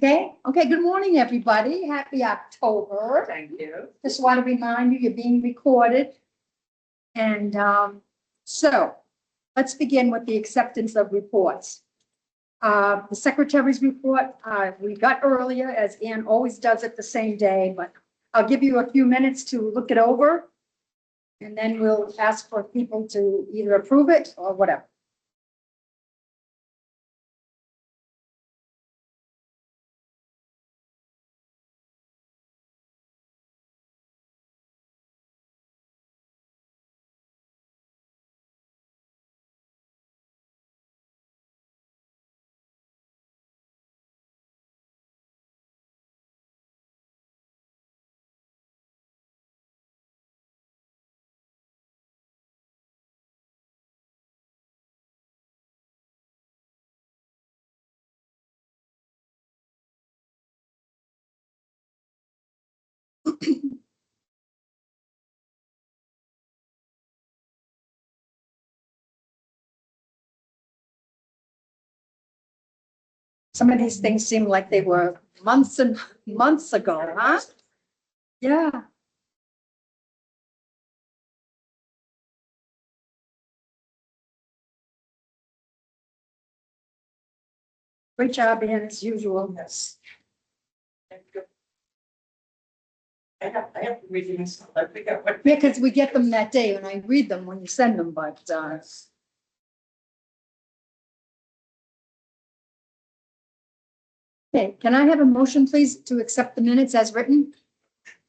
Okay, good morning, everybody. Happy October. Thank you. Just want to remind you, you're being recorded. And so let's begin with the acceptance of reports. The secretary's report, we got earlier, as Ann always does it the same day, but I'll give you a few minutes to look it over. And then we'll ask for people to either approve it or whatever. Some of these things seem like they were months and months ago, huh? Yeah. Great job, Ann, as usual. Yes. I have to read myself. I forget what. Yeah, because we get them that day and I read them when you send them, but, okay, can I have a motion, please, to accept the minutes as written?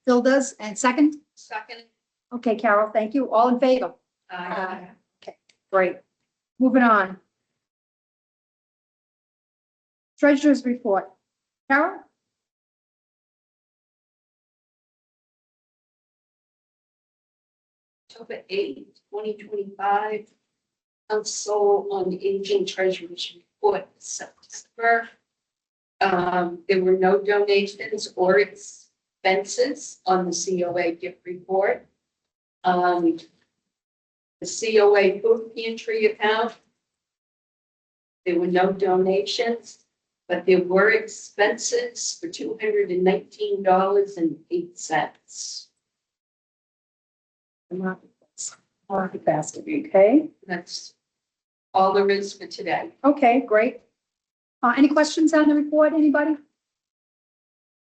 Phil does, and second? Second. Okay, Carol, thank you. All in favor? Okay, great. Moving on. Treasurer's report. Carol? October 8th, 2025. Council on Aging Treasurer's Report, September. There were no donations or expenses on the COA gift report. The COA food pantry account. There were no donations, but there were expenses for $219.08. Market basket, okay? That's all there is for today. Okay, great. Any questions on the report, anybody?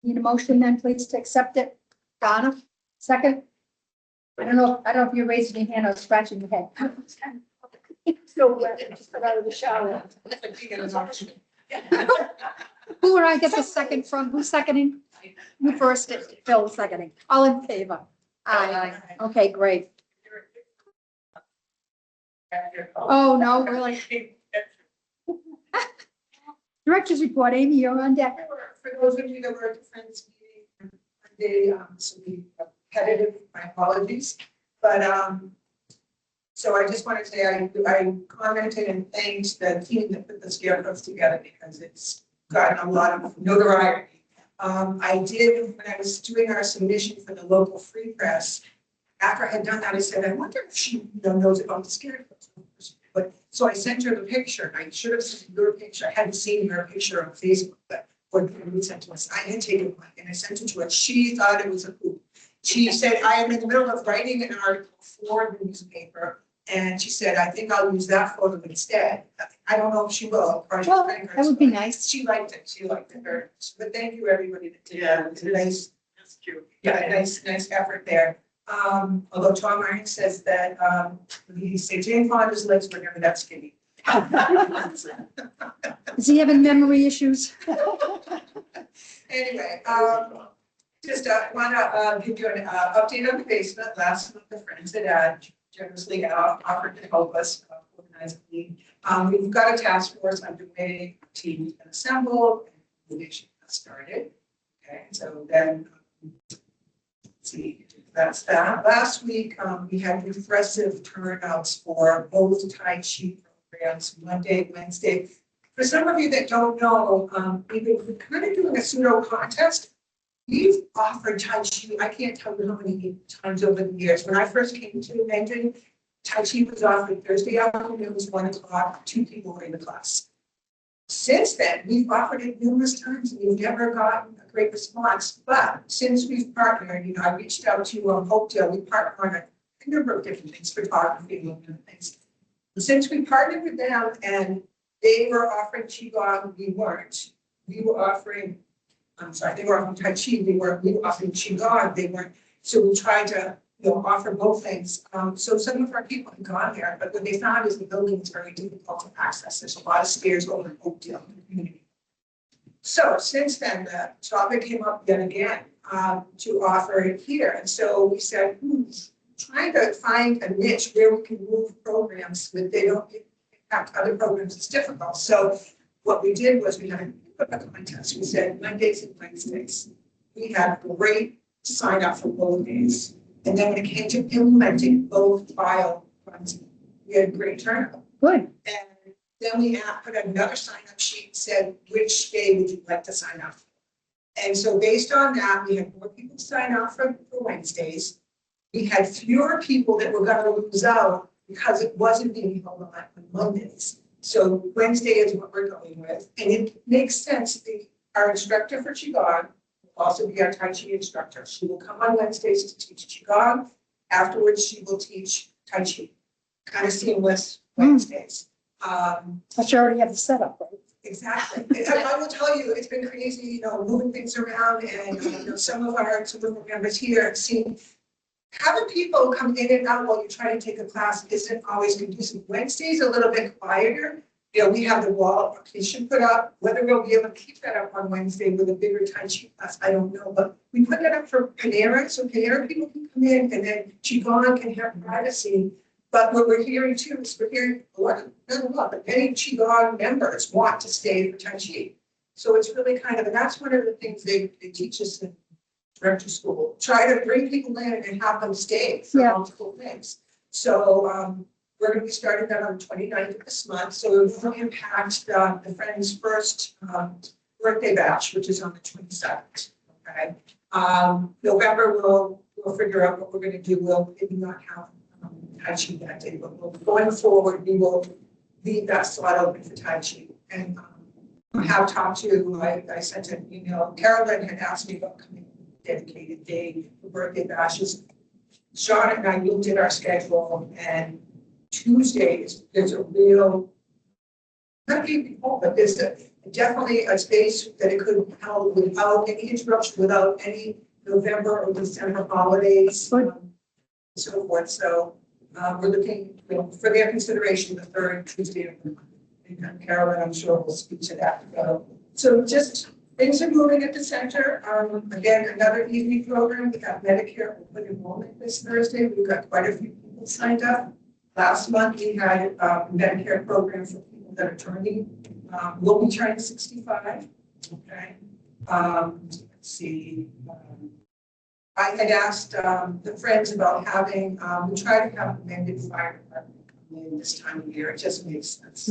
Need a motion then, please, to accept it? Donna, second? I don't know if you're raising your hand or scratching your head. So wet, just got out of the shower. Who would I get the second from? Who's seconding? You first, Phil seconding. All in favor? Aye. Okay, great. Oh, no, really? Director's report, Amy, you're on deck. For those of you that were at the Friends meeting Monday, so be repetitive, my apologies. But so I just want to say I commented and thanked the team that put the scarecrows together because it's gotten a lot of notoriety. I did, when I was doing our submission for the local free press, after I had done that, I said, I wonder if she knows about the scarecrows. But so I sent her the picture. I should have sent your picture. I hadn't seen her picture on Facebook, but what we sent to us, I had taken one and I sent it to her. She thought it was a poop. She said, I am in the middle of writing an article for the newspaper. And she said, I think I'll use that photo instead. I don't know if she will. Well, that would be nice. She liked it. She liked it very much. But thank you, everybody that did that. It was a nice, That's true. yeah, nice effort there. Although Tom Ryan says that he said Jane Fonda's legs were never that skinny. Is he having memory issues? Anyway, just want to give you an update on the basement. Last month, the friends had generously offered to help us organize the meeting. We've got a task force underway. The team has been assembled. And the meeting has started. Okay, so then let's see. That's that. Last week, we had impressive turnouts for both Tai Chi programs, Monday, Wednesday. For some of you that don't know, we've been kind of doing a pseudo contest. We've offered Tai Chi, I can't tell you how many times over the years. When I first came to Mendon, Tai Chi was offered Thursday afternoon, it was 1 o'clock, 2 people were in the class. Since then, we've offered it numerous times and we've never gotten a great response. But since we've partnered, you know, I reached out to Hopedale, we partnered on a number of different things, photography and different things. Since we partnered with them and they were offering Qigong, we weren't. We were offering, I'm sorry, they were offering Tai Chi, we were offering Qigong, they weren't. So we tried to, you know, offer both things. So some of our people have gone there, but what they found is the building is very difficult to access. There's a lot of stairs over in Oakdale in the community. So since then, the topic came up yet again to offer it here. And so we said, trying to find a niche where we can move programs that they don't impact other programs is difficult. So what we did was we had a contest. We said Mondays and Wednesdays. We had great sign up for both days. And then when it came to implementing both file runs, we had great turnout. Good. And then we put another sign up sheet and said, which day would you like to sign up for? And so based on that, we had more people sign up for Wednesdays. We had fewer people that were going to lose out because it wasn't being held on Mondays. So Wednesday is what we're going with. And it makes sense. Our instructor for Qigong will also be our Tai Chi instructor. She will come on Wednesdays to teach Qigong. Afterwards, she will teach Tai Chi. Kind of seamless Wednesdays. But you already have the setup, right? Exactly. And I will tell you, it's been crazy, you know, moving things around and, you know, some of our members here have seen having people come in and out while you're trying to take a class isn't always conducive. Wednesday's a little bit quieter. You know, we have the wall application put up. Whether we'll be able to keep that up on Wednesday with a bigger Tai Chi class, I don't know. But we put that up for Panera, so Panera people can come in and then Qigong can have privacy. But what we're hearing too is we're hearing not a lot, but many Qigong members want to stay for Tai Chi. So it's really kind of, and that's one of the things they teach us in director school. Try to bring people in and have them stay for multiple things. So we're going to be starting that on the 29th of this month. So it will impact the Friends' first birthday bash, which is on the 27th. Okay. November we'll figure out what we're going to do. We'll maybe not have Tai Chi that day, but going forward, we will leave that slot open for Tai Chi. And I have talked to, I sent an email. Carolyn had asked me about coming dedicated day for birthday bashes. Sean and I looked at our schedule, and Tuesdays, there's a real, not people, but there's definitely a space that it could be held without any interruption, without any November or December holidays, so forth. So we're looking, you know, for their consideration, the third Tuesday of the month. And Carolyn, I'm sure, will speak to that. So just things are moving at the center. Again, another evening program. We got Medicare open enrollment this Thursday. We've got quite a few people signed up. Last month, we had a Medicare program for people that are turning, will be turning 65. Okay. Let's see. I had asked the Friends about having, we try to have amended fire department come in this time of year. It just makes sense.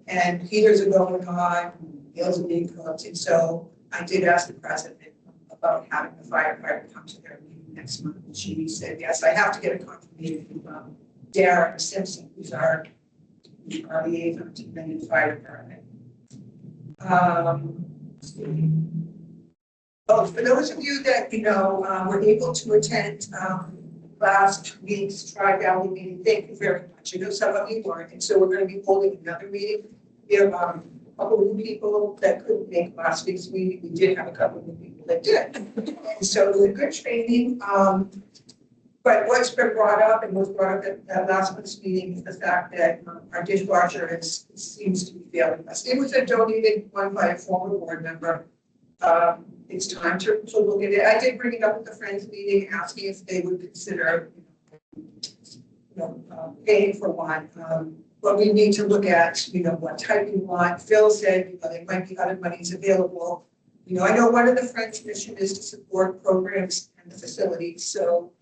And heaters are going on, meals are being cooked. And so I did ask the president about having the fire department come to their meeting next month. And she said, yes, I have to get a confirmation from Darren Simpson, who's our liaison to the amended fire department. Oh, for those of you that, you know, were able to attend last week's Tri-Valley meeting, thank you very much. I know some of you weren't, and so we're going to be holding another meeting. We have a couple of new people that couldn't make last week's meeting. We did have a couple of new people that did. And so it was a good training. But what's been brought up and was brought up at last month's meeting is the fact that our dishwasher seems to be failing us. It was a donated one by a former board member. It's time to look at it. I did bring it up at the Friends meeting, asking if they would consider, paying for one. But we need to look at, what type you want. Phil said, there might be other monies available. I know one of the Friends' mission is to support programs and the facilities. So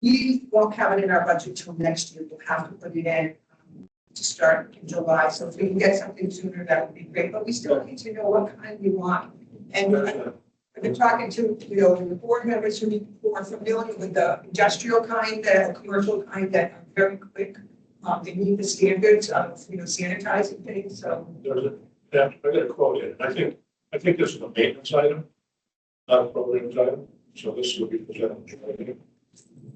we won't have it in our budget till next year. We'll have to put it in to start in July. So if we can get something sooner, that would be great. But we still need to know what kind we want. And I've been talking to, the board members who are familiar with the industrial kind, the commercial kind that are very quick. They meet the standards of, sanitizing things. So Yeah, I got a quote in. I think this is a maintenance item, not a programs item. So this will be presented to you.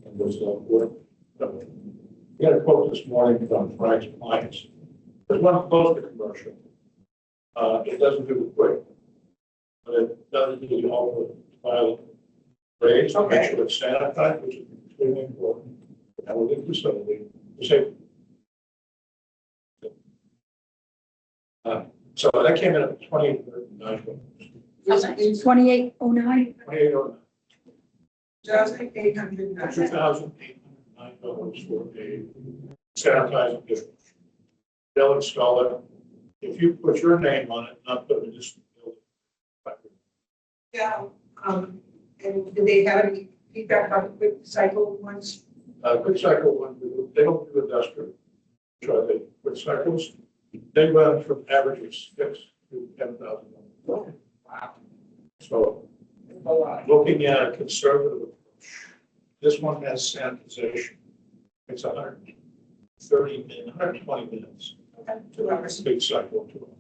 And this work. We got a quote this morning from Frank's Clients. There's one close to commercial. It doesn't do the quick, but it does do the all pilot raise to make sure it's sanitized, which is extremely important. And within the facility, to say. So that came in at 2809. 2809. 2809. $2,809. $2,809 for a sanitizing dishwasher. They'll install it. If you put your name on it, not put a distant building. Yeah, and did they have any feedback about the quick cycle ones? Quick cycle one, they don't do industrial. Try the quick cycles. They run from average of 6 to 10,000. Wow. So A lot. looking at a conservative approach, this one has sanitization. It's 130 minutes, 120 minutes. Okay, 2 hours. Big cycle, 2 hours.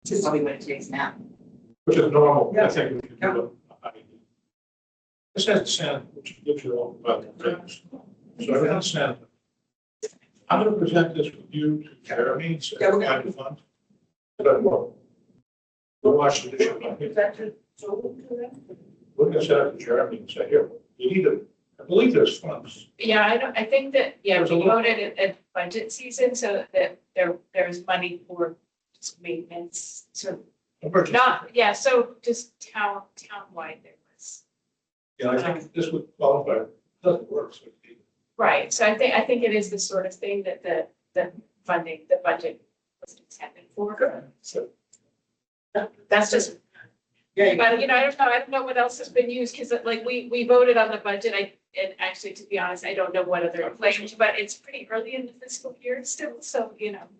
Just Probably what it takes now. Which is normal. Yeah. I think we can do a high. This has sand, which gives you all the things. So everything's sand. I'm going to present this with you to Jeremy. So Yeah, we're kind of fun. But we'll watch the issue. We're going to set up to Jeremy and say, here, you need to, I believe there's funds. Yeah, I think that, yeah, There's a we little- voted at budget season, so that there's money for just maintenance, so Emergency. so just townwide there was. Yeah, I think this would qualify. It doesn't work. So it's- Right, so I think it is the sort of thing that the funding, the budget was intended for. So That's just, Yeah, but I don't know what else has been used, because like we voted on the budget, and actually, to be honest, I don't know what other inflation, but it's pretty early in the fiscal year still, so,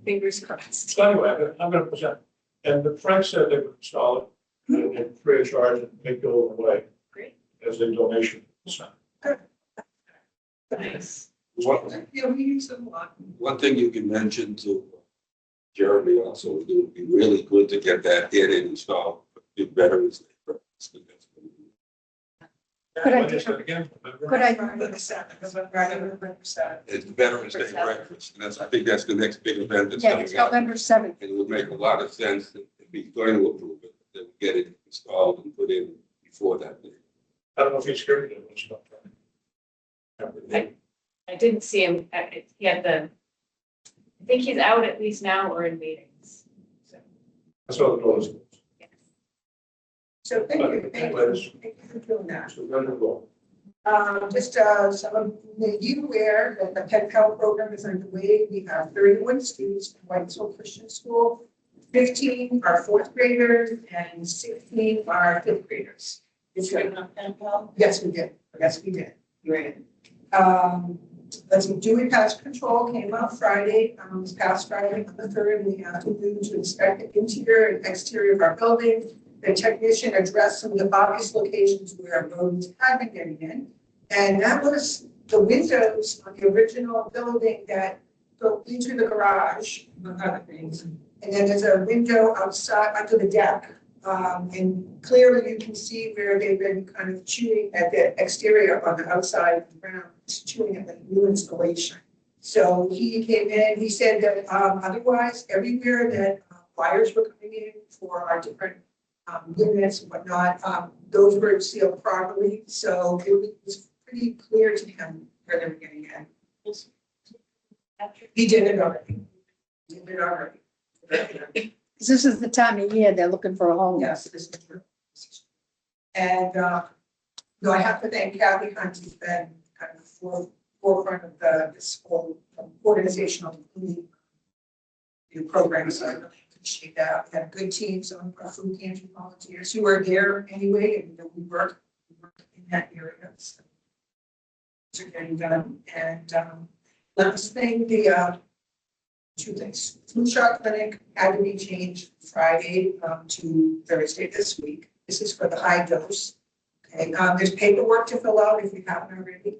fingers crossed. So anyway, I'm going to present. And Frank said they would install it and free of charge and make it go away Great. as a donation. So, Nice. yeah, we use them a lot. One thing you can mention to Jeremy also, it would be really good to get that in and installed, do Veterans Day. Could I What do- is that again? Remember? Could I, November 7th. It's Veterans Day breakfast, and I think that's the next big event that's yeah, coming it's up. November 7th. And it would make a lot of sense that if he's going to approve it, that we get it installed and put in before that day. I don't know if he's here today. Let's stop that. I didn't see him, he had I think he's out at least now or in meetings, so. That's all the doors. So thank you for doing that. So we're going to go. Just some of you aware that the Pet Pal program is underway. We have 31 students in Whitesville Christian School. 15 are 4th graders and 16 are 5th graders. It's written on Pen Pal. Yes, we did. Yes, we did. Great. Let's see, Dewey Pest Control came out Friday, this past Friday, on the 3rd in the afternoon to inspect the interior and exterior of our building. The technician addressed some of the obvious locations where rodents had been getting in. And that was the windows on the original building that go into the garage, among other things. And then there's a window outside, under the deck. And clearly you can see where they've been kind of chewing at the exterior on the outside of the ground, chewing at the new installation. So he came in, he said that otherwise, everywhere that wires were coming in for our different units and whatnot, those were sealed properly. So it was pretty clear to him where they were getting in. He did it already. He did it already. Because this is the time of year they're looking for a home. Yes, this is true. And, no, I have to thank Kathy Hunt, who's been kind of the forefront of this whole organizational program, so I really appreciate that. We have good teams of our food pantry volunteers who are there anyway, and we work in that area. So they're getting done. And last thing, two things. Flu shot clinic had to be changed Friday to Thursday this week. This is for the high dose. Okay, there's paperwork to fill out if you haven't already.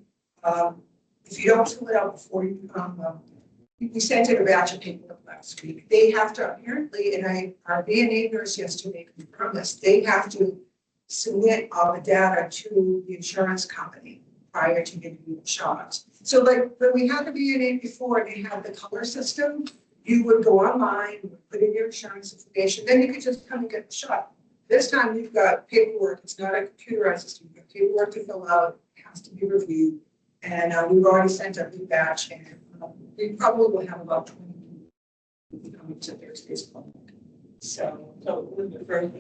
If you don't fill it out before you come, we sent in a batch of paperwork last week. They have to apparently, and our VNA nurse yesterday confirmed this, they have to submit all the data to the insurance company prior to getting the shots. So like, when we had the VNA before, they had the color system. You would go online, put in your insurance information, then you could just come and get the shot. This time you've got paperwork, it's not a computerized system, you've got paperwork to fill out, it has to be reviewed. And we've already sent a big batch, and we probably will have about 20 people coming to Thursday's clinic. So, with the first,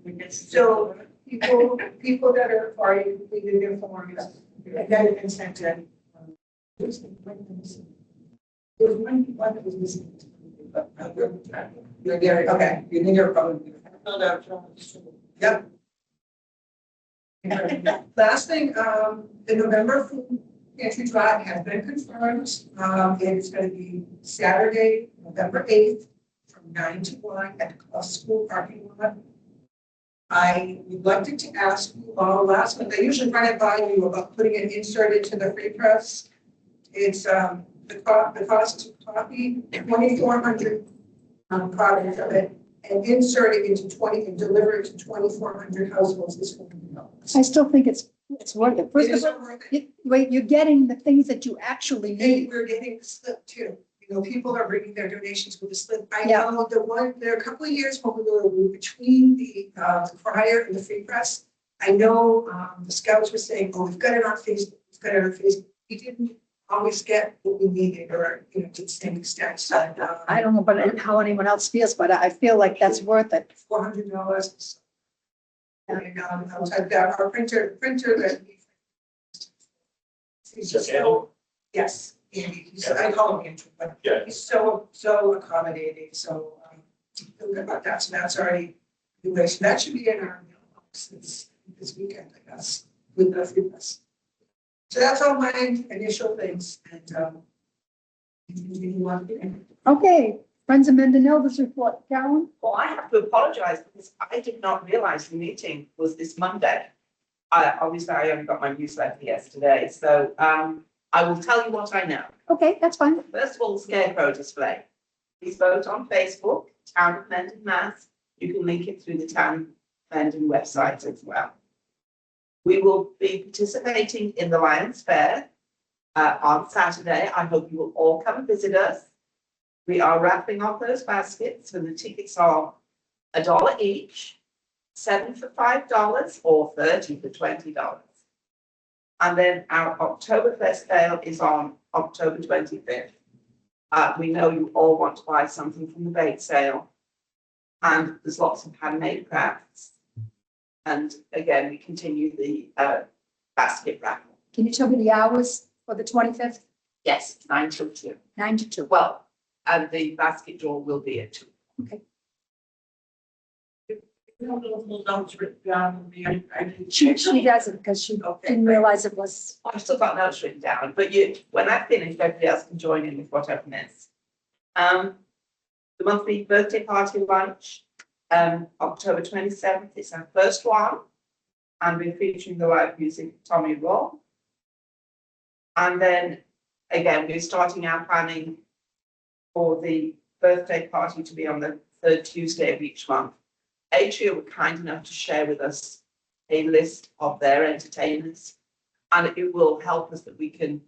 we get. so people that are already completed their forms, that have been sent in. There's one that was missing. But you're there, okay, you think you're probably. Filled out. Yep. Last thing, the November food pantry drive has been confirmed. It's going to be Saturday, November 8th, from 9 to 1 at the Clough School parking lot. I neglected to ask you all last month. I usually run it by you about putting an insert into the free press. It's the cost to copy 2,400 products of it and insert it into 20 and deliver it to 2,400 households is $400. I still think it's worth it. First It is of all, worth it. wait, you're getting the things that you actually And need. we're getting the slip too. You know, people are bringing their donations with the slip. I Yeah. know there are a couple of years when we were between the crier and the free press. I know the scouts were saying, oh, we've got it on Facebook, we've got it on Facebook. We didn't always get what we needed or, you know, to the same extent. So I don't know about how anyone else feels, but I feel like that's worth it. $400. And outside that, our printer that. He's just so, yes, Andy, I call him Andrew, but Yeah. he's so accommodating, so feel good about that. So that's already, so that should be in our mailbox this weekend, I guess, with the free press. So that's all my initial things, and you want to. Okay, Friends of Mendon Elders report, Carolyn? Well, I have to apologize because I did not realize the meeting was this Monday. Obviously, I only got my newsletter yesterday, so I will tell you what I know. Okay, that's fine. First of all, the scarecrow display. Please vote on Facebook, Town of Mendon, Mass. You can link it through the Town of Mendon website as well. We will be participating in the Lions Fair on Saturday. I hope you will all come and visit us. We are wrapping up those baskets, and the tickets are $1 each, 7 for $5 or 30 for $20. And then our Oktoberfest sale is on October 25th. We know you all want to buy something from the bake sale, and there's lots of handmade crafts. And again, we continue the basket raffle. Can you tell me the hours for the 25th? Yes, 9 till 2. 9 to 2. Well, and the basket draw will be at 2. She doesn't because she Okay, didn't realize it was, I've still got notes written down, but when I finish, everybody else can join in with what I've missed. The monthly birthday party lunch, October 27th, it's our first one. And we're featuring the live music of Tommy Roll. And then, again, we're starting our planning for the birthday party to be on the 3rd Tuesday of each month. Atria were kind enough to share with us a list of their entertainers, and it will help us that we can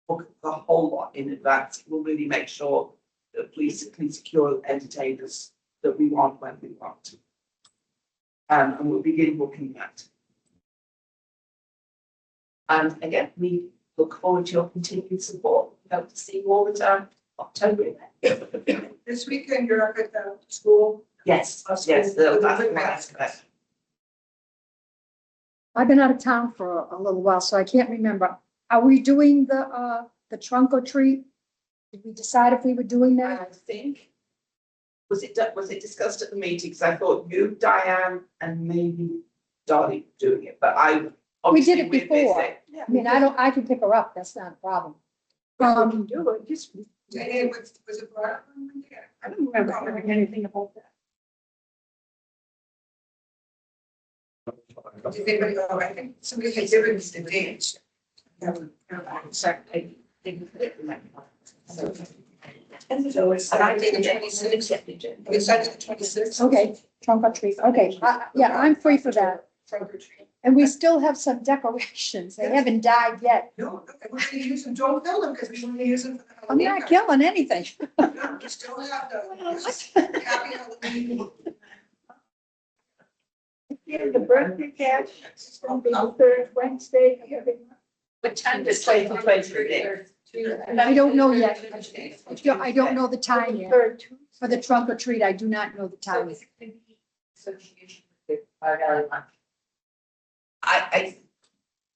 book the whole lot in advance. It will really make sure that police can secure entertainers that we want when we want. And we'll begin booking that. And again, we look forward to your continued support. We hope to see you all at October event. This weekend, you're up at the school. Yes, Us yes, with that's the the baskets. last. I've been out of town for a little while, so I can't remember. Are we doing the trunk or treat? Did we decide if we were doing that? I think, was it discussed at the meeting? Because I thought you, Diane, and maybe Dottie doing it, but I. We did it obviously we're before. busy. Yeah. I mean, I can pick her up, that's not a problem. Do it, just. Diane, was it brought up on Monday? I don't remember hearing anything about that. Did anybody, oh, I think somebody had given us the date. Exactly. So it's Saturday the 26th. We Saturday the 26th. Okay, trunk or treat. Okay, yeah, I'm free for that. Trunk or treat. And we still have some decorations. They haven't died yet. No, we're gonna use them, don't kill them, because we want to use them for the I'm Halloween. not killing anything. No, we still have the, happy Halloween. The birthday cash is going to be the third Wednesday of every month. What time does? 20th. I don't know yet. I don't know the time yet. For the trunk or treat, I do not know the time. Association with the Fire Valley Lunch.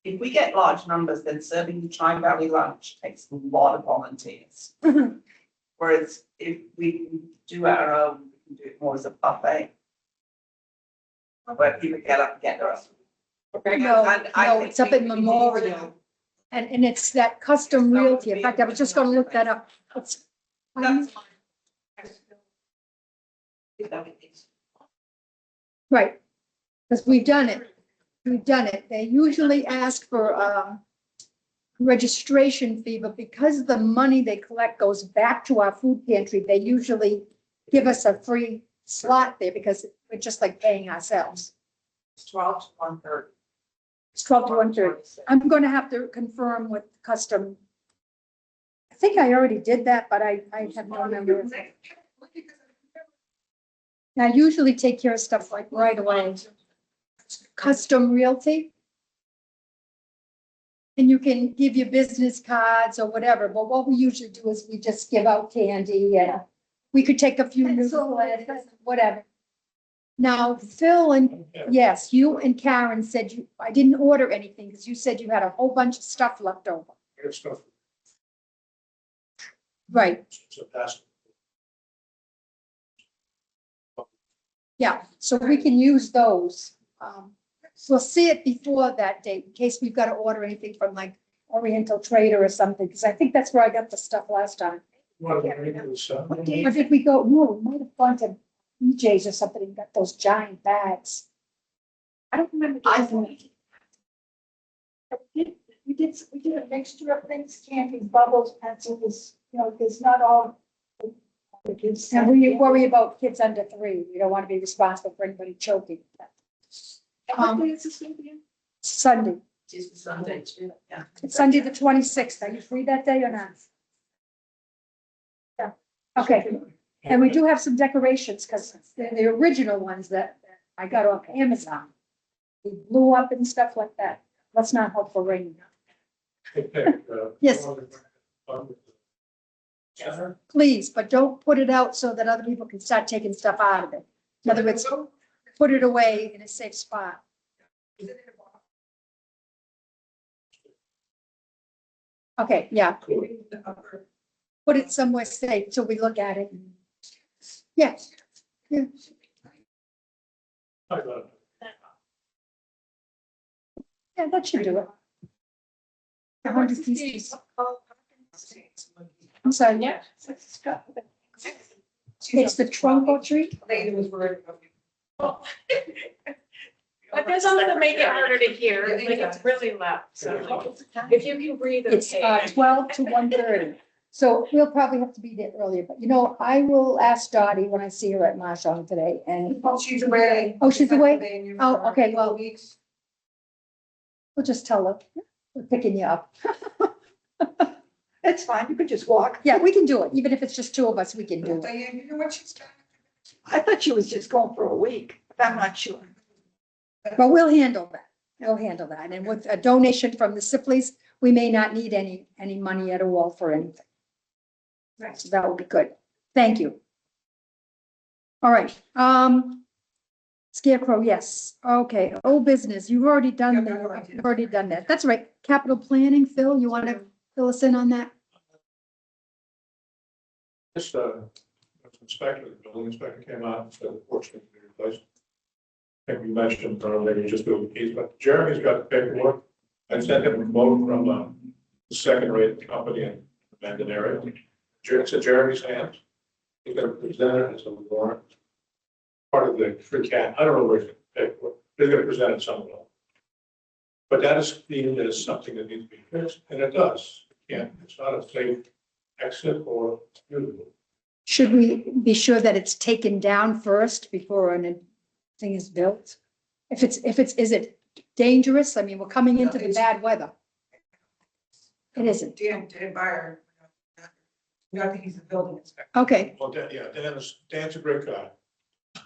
If we get large numbers, then serving the Tri-Valley lunch takes a lot of volunteers. Whereas if we do our own, we can do it more as a buffet. Where people get up and get their own. No, it's up in Memorial. And it's that custom realty. In fact, I was just gonna look that up. It's, That's fine. right, because we've done it. We've done it. They usually ask for registration fee, but because the money they collect goes back to our food pantry, they usually give us a free slot there because we're just like paying ourselves. It's 12 to 1:30. It's 12 to 1:30. I'm gonna have to confirm with custom. I think I already did that, but I have no memory. I usually take care of stuff like right away. Custom Realty. And you can give your business cards or whatever, but what we usually do is we just give out candy and we could take a few newsletters, whatever. Now, Phil and, yes, you and Karen said I didn't order anything because you said you had a whole bunch of stuff left over. Here's stuff. Right, So that's. yeah, so we can use those. We'll see it before that date in case we've got to order anything from like Oriental Trader or something, because I think that's where I got the stuff last time. What Or did we go, no, we might have gone to BJ's or something and got those giant bags. I don't remember. We did a mixture of things, candy, bubbles, pencils, there's not all. And we worry about kids under 3. We don't want to be responsible for anybody choking. Sunday. It's Sunday too, yeah. It's Sunday, the 26th. Are you free that day or not? Yeah, okay. And we do have some decorations because they're the original ones that I got off Amazon. They blew up and stuff like that. Let's not hope for rain. Yes. Please, but don't put it out so that other people can start taking stuff out of it. In other words, put it away in a safe spot. Okay, yeah, put it somewhere safe till we look at it. Yes. Yeah. Yeah, that should do it. 100 pieces. I'm sorry, Yeah. it's the trunk or treat? Later was worried about you. But there's also to make it harder to hear, like it's really loud, so if you can breathe. It's okay. 12 to 1:30. So we'll probably have to be there earlier, but I will ask Dottie when I see her at Marshall today and, Oh, she's away. Oh, she's away? Pennsylvania Oh, for okay, a couple well- weeks. we'll just tell her, we're picking you up. It's fine, you could just walk. Yeah, we can do it. Even if it's just 2 of us, we can do it. Diane, you know what she's done? I thought she was just going for a week, but I'm not sure. But we'll handle that. We'll handle that. And with a donation from the Sipleys, we may not need any money at all for anything. Right, so that would be good. Thank you. All right, Scarecrow, yes. Okay, old business. You've already done Yeah, that. I already did. You've already done that. That's right. Capital planning, Phil, you want to fill us in on that? This, inspector, the building inspector came out and said, unfortunately, to be replaced. I think we mentioned, maybe just do the keys, but Jeremy's got the paperwork. I sent him a quote from the second-rate company in the Mendon area. It's in Jeremy's hands. He's going to present it as a warrant. Part of the free cash. I don't know where he's going to pay for it. He's going to present it somewhere. But that is deemed as something that needs to be fixed, and it does. Yeah, it's not a safe exit or usable. Should we be sure that it's taken down first before anything is built? If it's, is it dangerous? I mean, we're coming into the bad weather. It isn't. Dan Byer, not that he's a building inspector. Okay, Well, Dan's a great guy,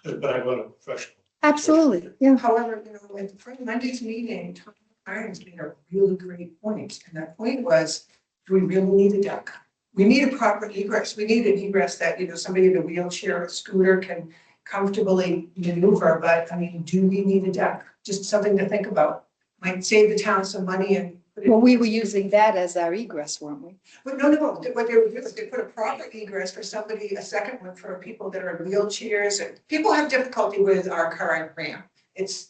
but I want a professional. absolutely, yeah. However, at Monday's meeting, Tom Irons made a really great point, and that point was, do we really need a deck? We need a proper egress. We need an egress that, somebody in a wheelchair or scooter can comfortably maneuver, but I mean, do we need a deck? Just something to think about. Might save the town some money and. put it- Well, we were using that as our egress, weren't we? But no, what they would do is they put a proper egress for somebody, a second one for people that are in wheelchairs, and people have difficulty with our current ramp. It's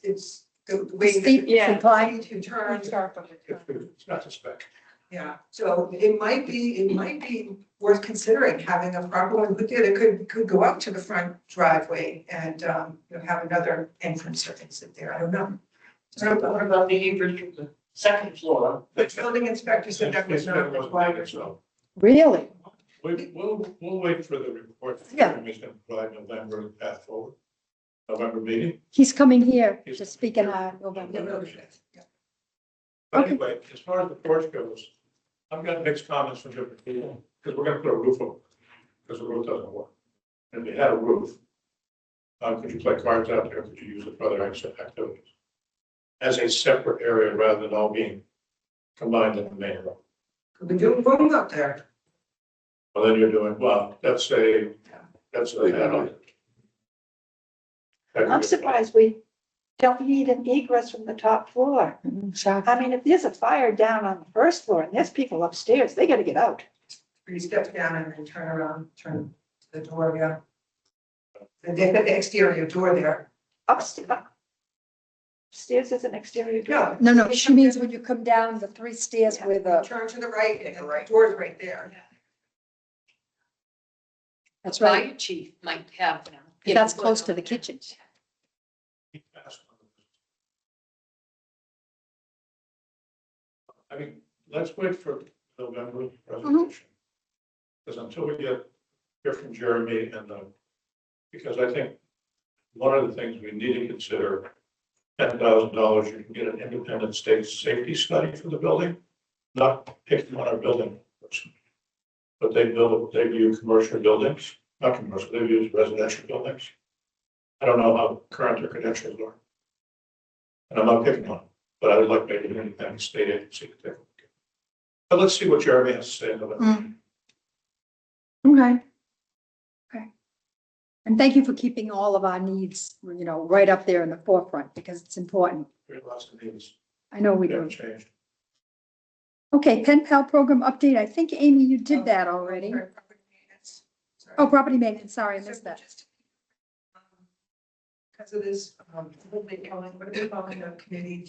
the way. Steep Yeah. incline. To turn. It's not the spec. Yeah, so it might be worth considering having a proper one put there that could go up to the front driveway and, have another entrance or exit there. I don't know. What about the egress from the second floor? The building inspector said that was not required. So Really? we'll wait for the report. Yeah. He's going to provide November path forward. November meeting. He's coming here to speak in our November. But anyway, as far as the porch goes, I've got mixed comments from different people, because we're gonna put a roof over, because the roof doesn't work. And if you had a roof, could you play cards out there, could you use it for other activities? As a separate area rather than all being combined in the main room. Could we do a room up there? Well, then you're doing, well, that's a add-on. I'm surprised we don't need an egress from the top floor. Shock. I mean, if there's a fire down on the first floor and there's people upstairs, they gotta get out. Where you step down and then turn around, turn to the door, yeah. And they've got the exterior door there. Upstairs. Upstairs is an exterior door. No, she means when you come down the 3 stairs with a, Turn to the right and the door's right there. that's The right. Fire chief might have. That's close to the kitchen. I mean, let's wait for November presentation. Because until we hear from Jeremy because I think one of the things we need to consider, $10,000, you can get an independent state safety study for the building, not picking on our building person. But they view commercial buildings, not commercial, they view residential buildings. I don't know how current their credentials are. And I'm not picking on them, but I would like maybe an independent state agency to take a look at. But let's see what Jeremy has to say about it. Okay. Okay. And thank you for keeping all of our needs, right up there in the forefront because it's important. There are lots of needs I know we that have do. changed. Okay, Pen Pal program update. I think, Amy, you did that already. Sorry, property maintenance. Sorry. Oh, property maintenance. Sorry, I missed So that. just, Because of this, what are we calling the committee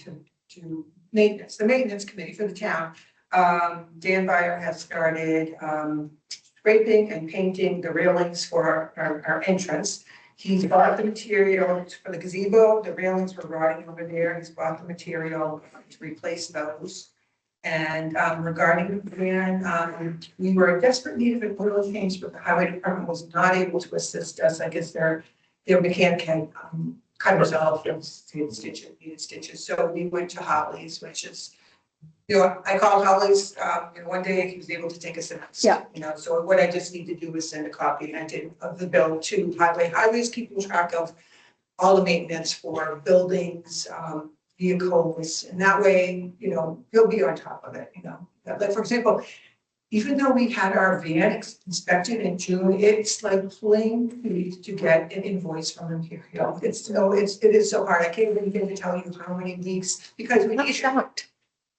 to maintenance, the maintenance committee for the town. Dan Byer has started, scraping and painting the railings for our entrance. He's bought the material for the gazebo, the railings were rotting over there, he's bought the material to replace those. And regarding the van, we were in desperate need of an oil change, but the highway department was not able to assist us. I guess their mechanic had cut himself and needed stitches. So we went to Holly's, which is, I called Holly's, and one day he was able to take us in. Yeah. So what I just need to do is send a copy, and I did, of the bill to Highway. Highway's keeping track of all the maintenance for buildings, vehicles, and that way, he'll be on top of it, Like, for example, even though we had our van inspected in June, it's like pulling teeth to get an invoice from Imperial. It is so hard. I can't even begin to tell you how many weeks, because we I'm need. shocked.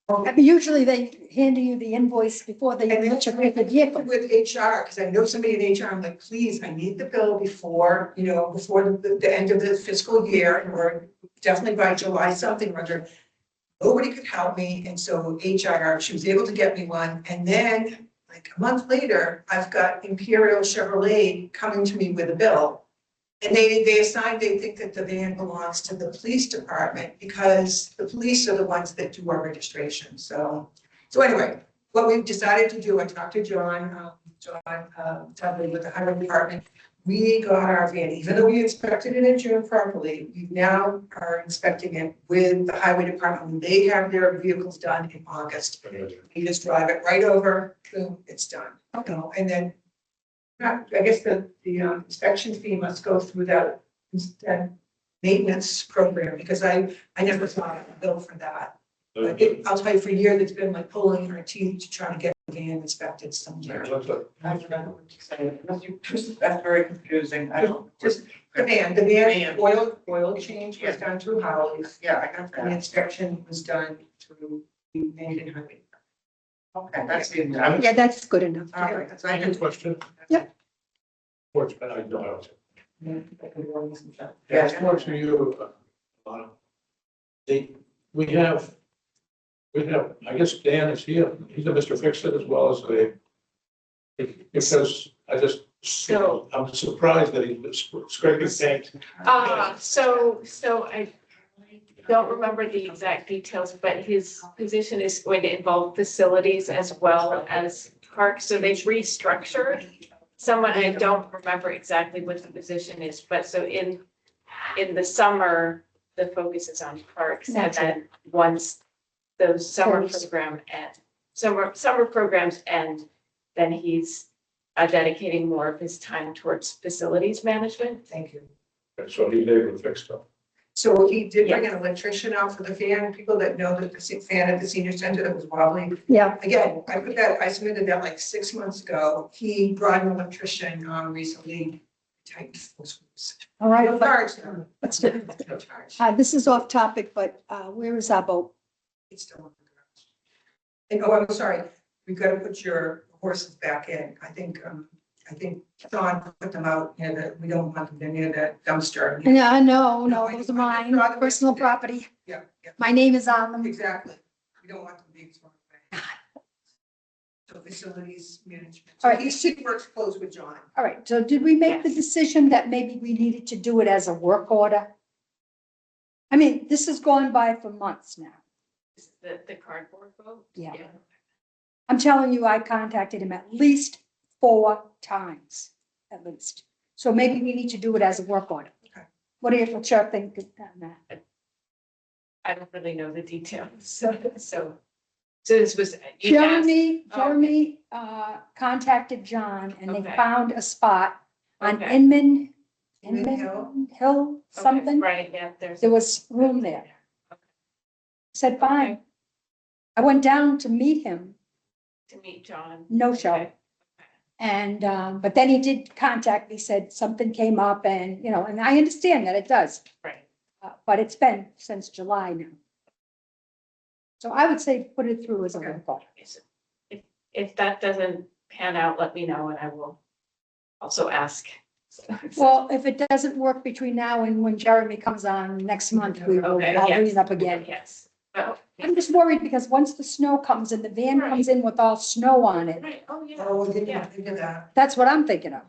I mean, usually they hand you the invoice before they And let you then pay the vehicle. with HR, because I know somebody in HR, I'm like, please, I need the bill before, before the end of the fiscal year, or definitely by July something or other. Nobody could help me, and so HR, she was able to get me one, and then, like a month later, I've got Imperial Chevrolet coming to me with a bill. And they think that the van belongs to the police department, because the police are the ones that do our registration, so anyway, what we've decided to do, I talked to John Tubman with the highway department. We got our van, even though we inspected it in June properly, we now are inspecting it with the highway department. When they have their vehicles done in August, you just drive it right over, boom, it's done. Okay. And then, I guess the inspection fee must go through that maintenance program, because I never saw a bill for that. But I'll tell you, for years, it's been like pulling our teeth to try to get the van inspected somewhere. I forgot what to say. That's very confusing. I don't. Just the van, oil change was done through Howley's. Yeah, I got And the that. inspection was done through the Maine Highway. Okay, that's the. Yeah, that's good enough. All right, that's I have a question. Yeah. Sports, but I don't. Yeah. Yeah, it's more to you. We have, I guess Dan is here, he's a Mr. Fix-It as well as because I'm surprised that he's scraping paint. So I don't remember the exact details, but his position is going to involve facilities as well as parks. So they've restructured someone. I don't remember exactly what the position is, but so in the summer, the focus is on parks. And then once those summer programs end, then he's dedicating more of his time towards facilities management. Thank you. So he's able to fix stuff. So he did bring an electrician out for the fan, people that know that the fan at the senior center that was wobbly. Yeah, Again, I submitted that like 6 months ago. He brought an electrician recently. Tightened those screws. all right. No charge, no. Let's do- No charge. This is off topic, but where is our boat? It's still on the garage. And, oh, I'm sorry, we've got to put your horses back in. I think John put them out, that we don't want them near that dumpster. Yeah, no, No, those are I- mine, personal property. Yeah, yeah, My name is on them. exactly. We don't want them being thrown away. So facilities management. All So right. he works close with John. All right, so did we make the Yes. decision that maybe we needed to do it as a work order? I mean, this has gone by for months now. The cardboard vote? Yeah. I'm telling you, I contacted him at least 4 times, at least. So maybe we need to do it as a work order. Okay. What do you, what's your think on that? I don't really know the details, so this was. you asked- Jeremy contacted John and they Okay. found a spot on Okay. Inman Inman Hill? Hill, Okay, something. Right, yeah, there's. There was room there. Okay. Said, fine. I went down to meet him, To meet John. no show. Okay. And, but then he did contact me, said something came up and, and I understand that it does. Right. But it's been since July now. So I would say put it through as a Okay. work order. If that doesn't pan out, let me know and I will also ask. Well, if it doesn't work between now and when Jeremy comes on next month, we will, Okay, I'll bring yes. it up again. Yes. Well, I'm just worried because once the snow comes and the van Right. comes in with all snow on it, right, oh, yeah. Oh, we didn't Yeah. think of that. that's what I'm thinking of.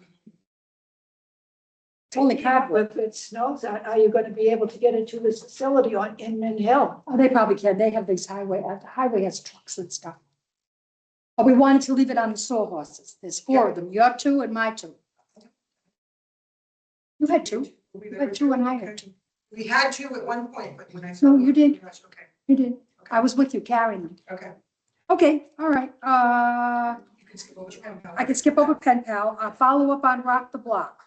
It's only cardboard. If it snows, are you gonna be able to get into this facility on Inman Hill? Oh, they probably can. They have these the highway has trucks and stuff. But we wanted to leave it on the sawhorses. There's 4 of them, your 2 and my 2. You had 2. You had 2 and I had 2. We had 2 at one point, but when I. No, you did. Okay, You did. I was with you carrying them. okay. Okay, all right. You can skip over Pen Pal. I can skip over Pen Pal. I'll follow up on Rock the Block.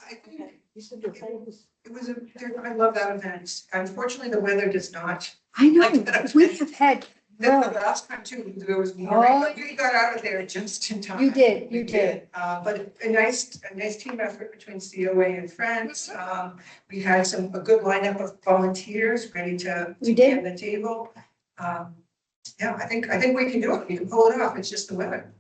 I think You said your famous. it was I love that event. Unfortunately, the weather does not. I know, Like that. we have had, The last time too, there was more, Oh. but we got out of there just in time. You did, We you did. But a nice team effort between COA and Friends. We had a good lineup of volunteers ready to We did. man the table. Yeah, I think we can do it. We can pull it off. It's just the weather.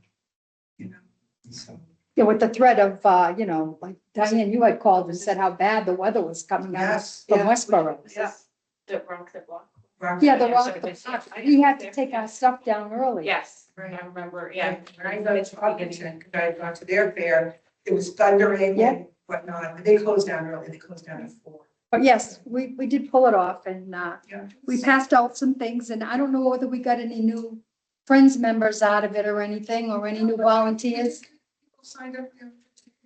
So. yeah, with the threat of, like Diane, you had called and said how bad the weather was coming out Yes, from yeah. Westboro. This is the Rock the Block. Yeah, the Yeah, Rock so the it's- Block. I We had didn't to take our stuff down early. Yes, Right. I remember, yeah. When I got to Hopkinton, because I had gone to their fair, it was thundering Yeah. and whatnot, but they closed down early. They closed down at 4. But yes, we did pull it off and, Yeah. we passed out some things and I don't know whether we got any new Friends members out of it or anything, or any new volunteers? People signed up,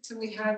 so we had,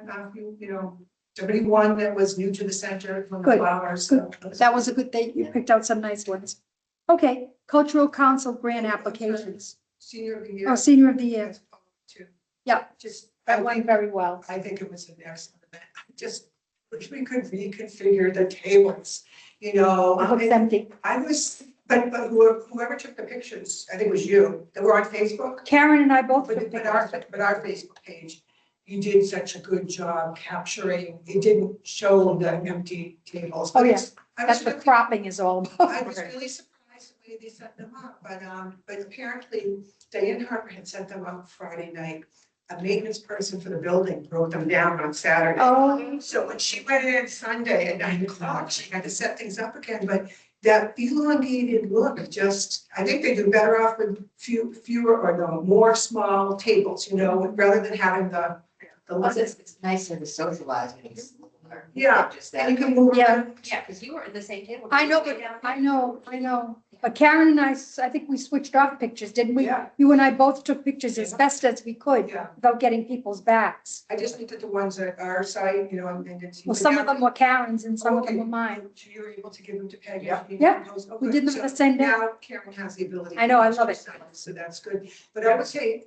somebody won that was new to the center from the Good, flowers. So That was a good thing. You picked out some nice ones. Okay, cultural council grant applications. Senior of the year. Oh, senior of the year. That's too. Yeah, Just, that went very well. I think it was an excellent event. I just wish we could reconfigure the tables, It looks empty. I was, but whoever took the pictures, I think it was you, that were on Facebook. Karen and I both took But pictures. our Facebook page, you did such a good job capturing, it didn't show the empty tables. Oh, yeah. I That's was what really, cropping is all I was about. really surprised the way they set them up, but apparently Diane Harper had set them up Friday night. A maintenance person for the building broke them down on Saturday. Oh, So when she went in Sunday at 9 o'clock, she had to set things up again, but that elongated look, just, I think they do better off with fewer or no, more small tables, rather than having the. Plus, it's nicer to socialize when it's smaller. Yeah, Just and you that. can move Yeah. around. Yeah, because you were at the same table. I know, but I know. But Karen and I think we switched off pictures, didn't we? Yeah. You and I both took pictures as best as we could Yeah, without getting people's backs. I just looked at the ones at our site, and it's. Well, some of them were Karen's and some of them were mine. So you were able to give them to Peggy? Yeah. Yeah, Oh, we good. did them So the same day. Now Karen has the ability. I know, I love it. So that's good. But I would say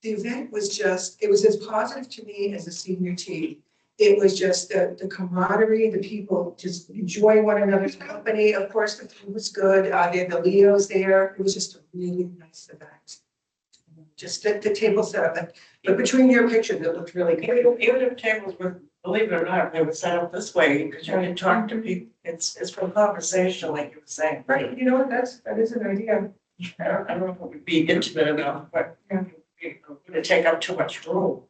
the event was it was as positive to me as a senior team. It was just the camaraderie, the people just enjoying one another's company. Of course, the food was good. They had the Leos there. It was just a really nice event. Just the table setup, but between your pictures, it looked really good. Even if tables were, believe it or not, they were set up this way, because you can talk to people, it's from conversation, like you were saying. Right, that is an idea. I don't know if it would be intimate enough, but it would take up too much room.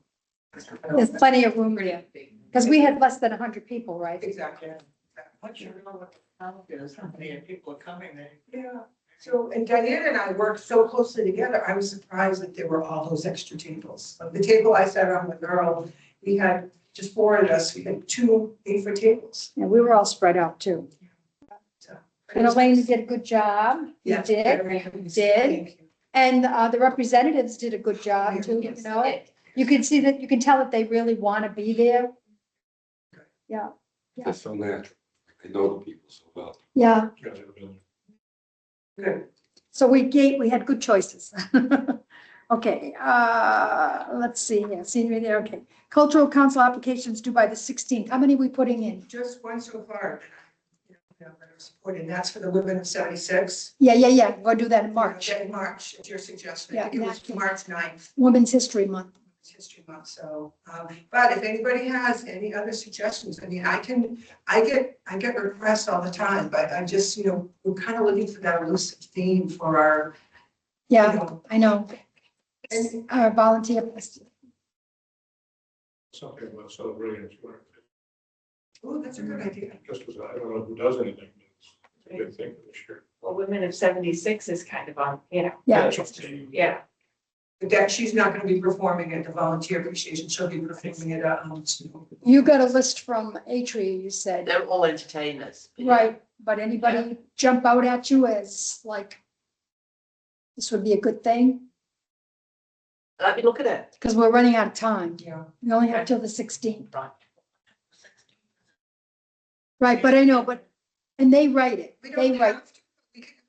There's plenty of room here, because we had less than 100 people, right? Exactly. Once you know what the count is, how many people are coming there. Yeah, so, and Diane and I worked so closely together, I was surprised that there were all those extra tables. Like the table I sat on with Earl, we had just 4 of us, we had 2 8-foot tables. And we were all spread out too. So, And Elaine did a good job. You Yeah, did. very You nice. did. Thank you. And the representatives did a good job too, you know? You can see that, you can tell that they really want to be there. Yeah, They're so natural. They know the people so well. yeah. Good. So we had good choices. Okay, let's see here, senior there, okay. Cultural council applications due by the 16th. How many are we putting in? Just one so far. That are supported, and that's for the women of 76. Yeah, we'll do that in March, In March, at your suggestion. I Yeah, think it was exactly. March 9th. Women's History Month. It's History Month, so, but if anybody has any other suggestions, I mean, I get requests all the time, but I just, we're kind of looking for that elusive theme for our, Yeah, I know. and Volunteer. Something about celebrating 250, oh, that's a good idea. just because I don't know who does anything, but it's a big thing for this year. Well, Women of 76 is kind of on, Yeah. yeah. But that she's not gonna be performing at the volunteer appreciation, she'll be performing at, You got a list from Atria, you said, They're all entertainers. right? But anybody jump out at you as like, this would be a good thing? Let me look at it. Because we're running out of time. yeah. We only have till the 16th. Right. Right, but I know, and they write it. We They don't write, have to,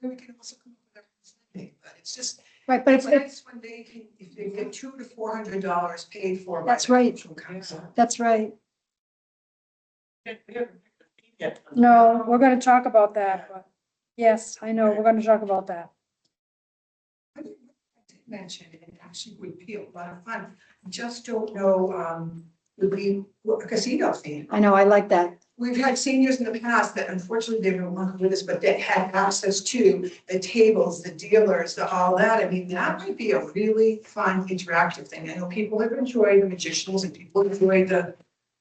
we can also come up with our Sunday, but it's just, right, but it's if, nice when they can, if they get $200 to $400 paid for. by That's the right. cultural council. that's right. We haven't picked the theme yet. No, we're gonna talk about that, but yes, I know, we're gonna talk about that. I did mention it, and actually would be a lot of fun. I just don't know, would be a casino theme. I know, I like that. We've had seniors in the past that unfortunately they don't want with us, but that had access to the tables, the dealers, all that. I mean, that might be a really fun interactive thing. I know people have enjoyed the magicians and people enjoy the,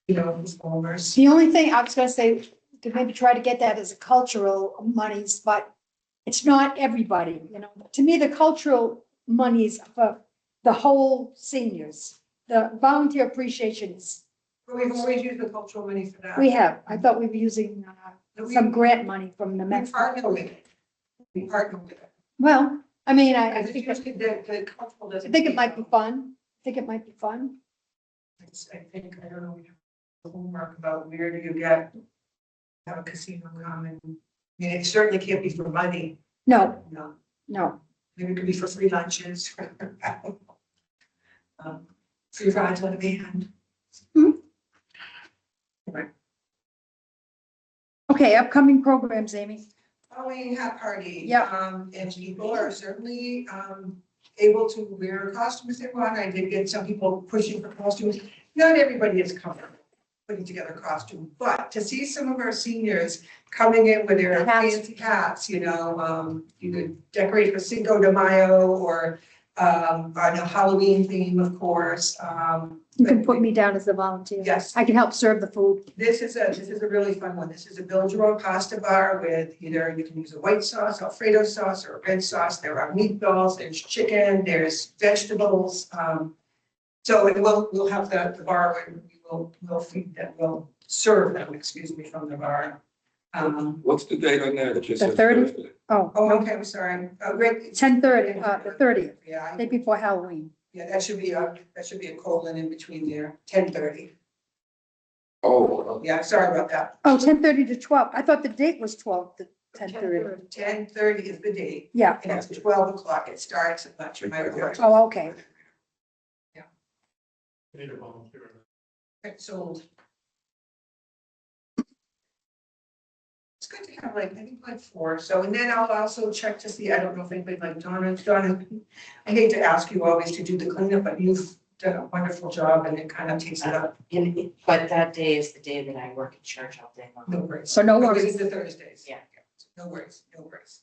performers. The only thing I was gonna say, to maybe try to get that as a cultural monies, but it's not everybody, To me, the cultural monies for the whole seniors, the volunteer appreciation is, But we've always used the cultural money for that. we have, I thought we were using We- some grant money from the We Met. partner with it. We partner with it. Well, I mean, I I just think, wish the couple I doesn't. think it might be fun. I think it might be fun. I think, I don't know, we have homework about where do you get, have a casino come and, I mean, it certainly can't be for money, No, no, no. maybe it could be for free lunches. Free rides on the van. Okay, upcoming programs, Amy. Halloween hat party. Yeah. And people are certainly, able to wear costumes they want. I did get some people pushing for costumes. Not everybody is comfortable putting together a costume, but to see some of our seniors coming in with their Hats. fancy hats, you could decorate for Cinco de Mayo or, on a Halloween theme, of course. You can put me down as a volunteer. Yes. I can help serve the food. This is a really fun one. This is a build your own pasta bar with either you can use a white sauce, Alfredo sauce, or a red sauce. There are meatballs, there's chicken, there's vegetables. So we'll have the bar and we'll feed them, we'll serve them, excuse me, from the bar. What's the date on that? It just The says 30? Thursday. Oh, Oh, no, okay, I'm sorry. Great. 10:30, the 30th, Yeah, day before Halloween. yeah, that should be a colon in between there, 10:30. Oh, Yeah, sorry about that. Oh, 10:30 to 12. I thought the date was 12 to 10:30. 10:30 is the date, Yeah. and it's 12 o'clock. It starts at lunch. You might have Oh, okay. Need a volunteer. It's sold. It's good to have like, I think like 4, so, and then I'll also check to see, I don't know if anybody like Donna, I hate to ask you always to do the cleanup, but you've done a wonderful job and it kind of takes it up. But that day is the day that I work at church all day long. No worries. So no This worries. is the Thursdays. Yeah. No worries, no worries.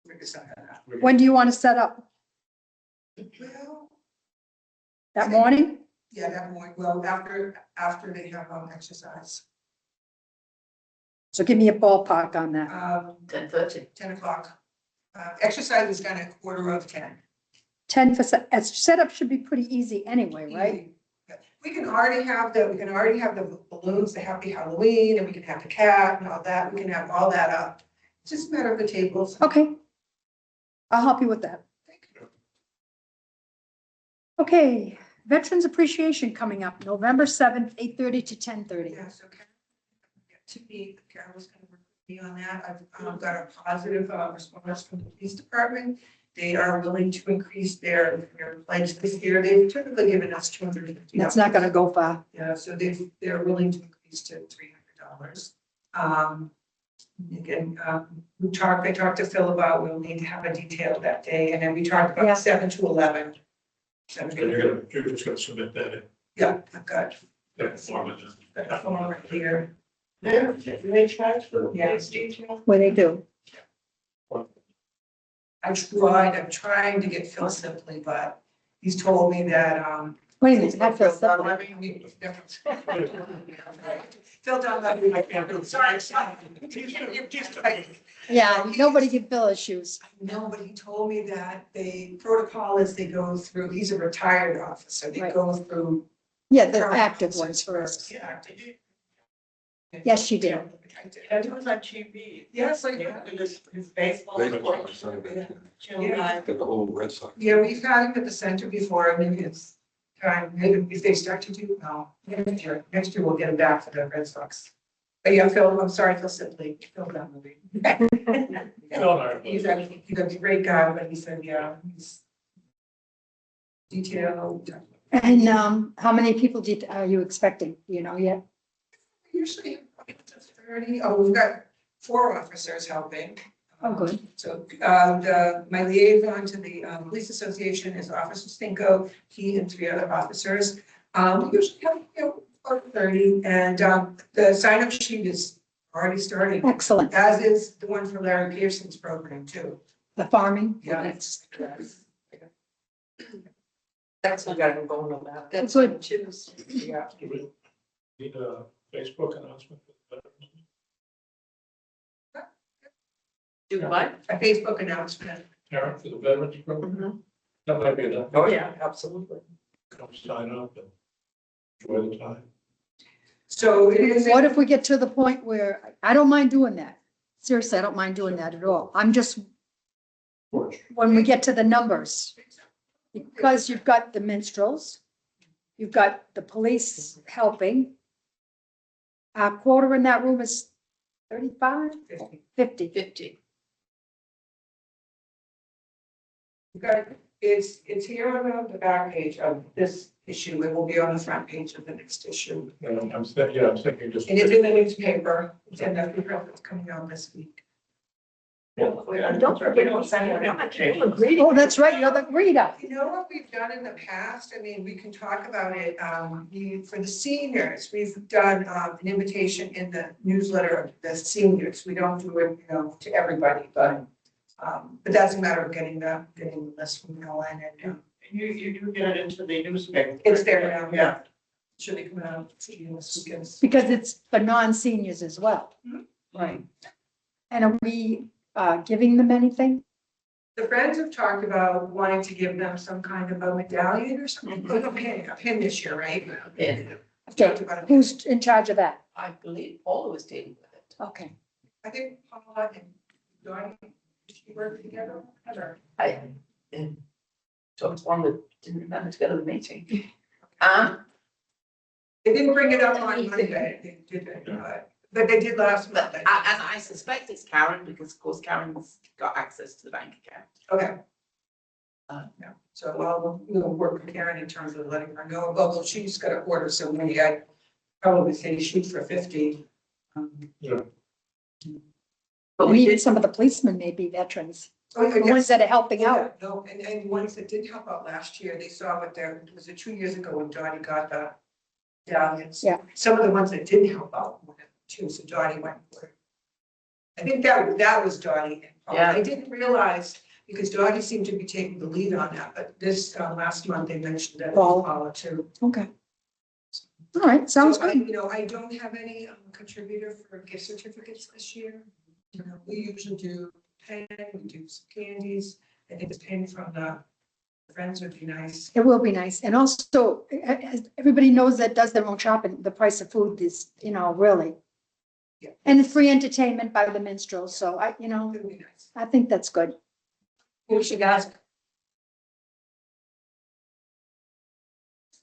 We're just not gonna- When do you want to set up? Well, That morning? yeah, that morning, well, after they have exercise, So give me a ballpark on that. 10:30. 10 o'clock. Exercise is done at 9:45. 10 for, setup should be pretty easy anyway, right? We can already have the balloons, the happy Halloween, and we can have the cat and all that, we can have all that up. It's just a matter of the tables. Okay. I'll help you with that. Okay, Veterans Appreciation coming up, November 7th, 8:30 to 10:30. Yes, okay. To me, Carol's gonna work with me on that. I've got a positive response from the police department. They are willing to increase their pledge this year. They've typically given us $250. That's not gonna go far. Yeah, so they're willing to increase to $300. Again, I talked to Phil about we'll need to have a detail that day, and then we talked Yeah. about 7 to 11. And you're just gonna submit that in, Yeah, I've got that form. that form right here. Yeah, they charge for Yeah. those details. What they do. I'm trying to get Phil Simply, but he's told me that, Wait a minute, not Phil Simple. Phil Dunleavy, I can't, sorry. Yeah, nobody can fill his shoes. No, but he told me that the protocol is they go through, he's a retired officer, they Right. go through. Yeah, the current active officers ones first. Yeah, did you? Yes, she did. I did. Yeah, it was on TV. Yes, I Yeah, did. his baseball. baseball, Sunday, Yeah. the whole Red Sox. Yeah, we've had him at the center before, maybe it's time, maybe if they start to do, no, next year we'll get him back for the Red Sox. But yeah, Phil, I'm sorry, Phil Simply, Phil Dunleavy. He's a great guy, but he said, yeah, he's detailed. And how many people are you expecting? Do you know yet? Usually 30, we've got 4 officers helping. Oh, good. So, my liaison to the, police association is Officer Stinko, he and 3 other officers. We usually have, about 30, and, the sign-up sheet is already starting, Excellent. as is the one for Larry Pearson's program too. The farming? Yeah. That's That's what got him going about. That's good. Yeah. Do we need a Facebook announcement for the veterans? Do what? A Facebook announcement. Karen, for the veterans program? Mhm. That might be enough. Oh, yeah, absolutely. Come sign up and enjoy the time. So it is. What if we get to the point where, I don't mind doing that. Seriously, I don't mind doing that at all. I'm just course. when we get to the numbers. Because you've got the minstrels, you've got the police helping. Our quota in that room is 35, 50. 50. It's here on the back page of this issue. It will be on the front page of the next issue. And I'm thinking just. And it's in the newspaper. It's in the paper that's coming out this week. Don't forget, we don't send out invitations. Oh, that's right, you're the reader. You know what we've done in the past? I mean, we can talk about it. For the seniors, we've done an invitation in the newsletter of the seniors. We don't do it, to everybody, but that's a matter of getting the list from Ellen and You do get it into the newspaper. it's there now. Yeah. Should be coming out this weekend. Because it's for non-seniors as well. Mhm. Right. And are we giving them anything? The Friends have talked about wanting to give them some kind of a medallion or something, like a pin this year, right? Yeah. I've talked about it. Who's in charge of that? I believe Paula was dealing with it. Okay. I think Paula and Donnie, she work together. I, so it's one that didn't remember to go to the meeting. They didn't bring it up on Monday, they didn't, but they did last But, Monday. and I suspect it's Karen, because of course Karen's got access to the bank account. Okay. Yeah, so we'll work with Karen in terms of letting her know, although she's got to order so many, I'd probably say shoot for 50. But And we even did, some of the policemen may be veterans, Oh, the ones that are helping out. No, and ones that did help out last year, they saw what there, was it 2 years ago when Dottie got the medallions? Yeah. Some of the ones that didn't help out too, so Dottie went for it. I think that was Dottie and Paul. Yeah. I didn't realize, because Dottie seemed to be taking the lead on that, but this last month they mentioned that Paul. Paula too. Okay. All right, sounds So I, good. I don't have any contributor for gift certificates this year. We usually do pen, we do some candies. I think the pen from the Friends would be nice. It will be nice. And also, everybody knows that does their own shopping, the price of food is, really. Yeah. And it's free entertainment by the minstrels, so It would be nice. I think that's good. We should ask.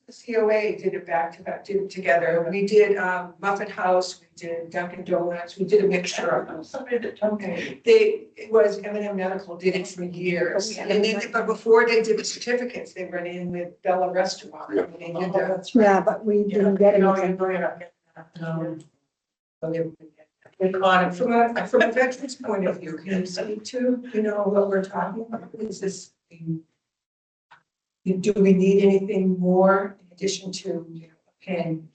The COA did it back to back, did it together. We did Muffin House, we did Dunkin' Donuts, we did a mixture of them. Somebody that told me. It was M&M Medical did it for years. And then, but before they did the certificates, they went in with Bella Restaurant. And they did the. Yeah, but we didn't get anything. They caught it from a veteran's point of view. Can you speak to, what we're talking about? Is this? Do we need anything more in addition to, a pen?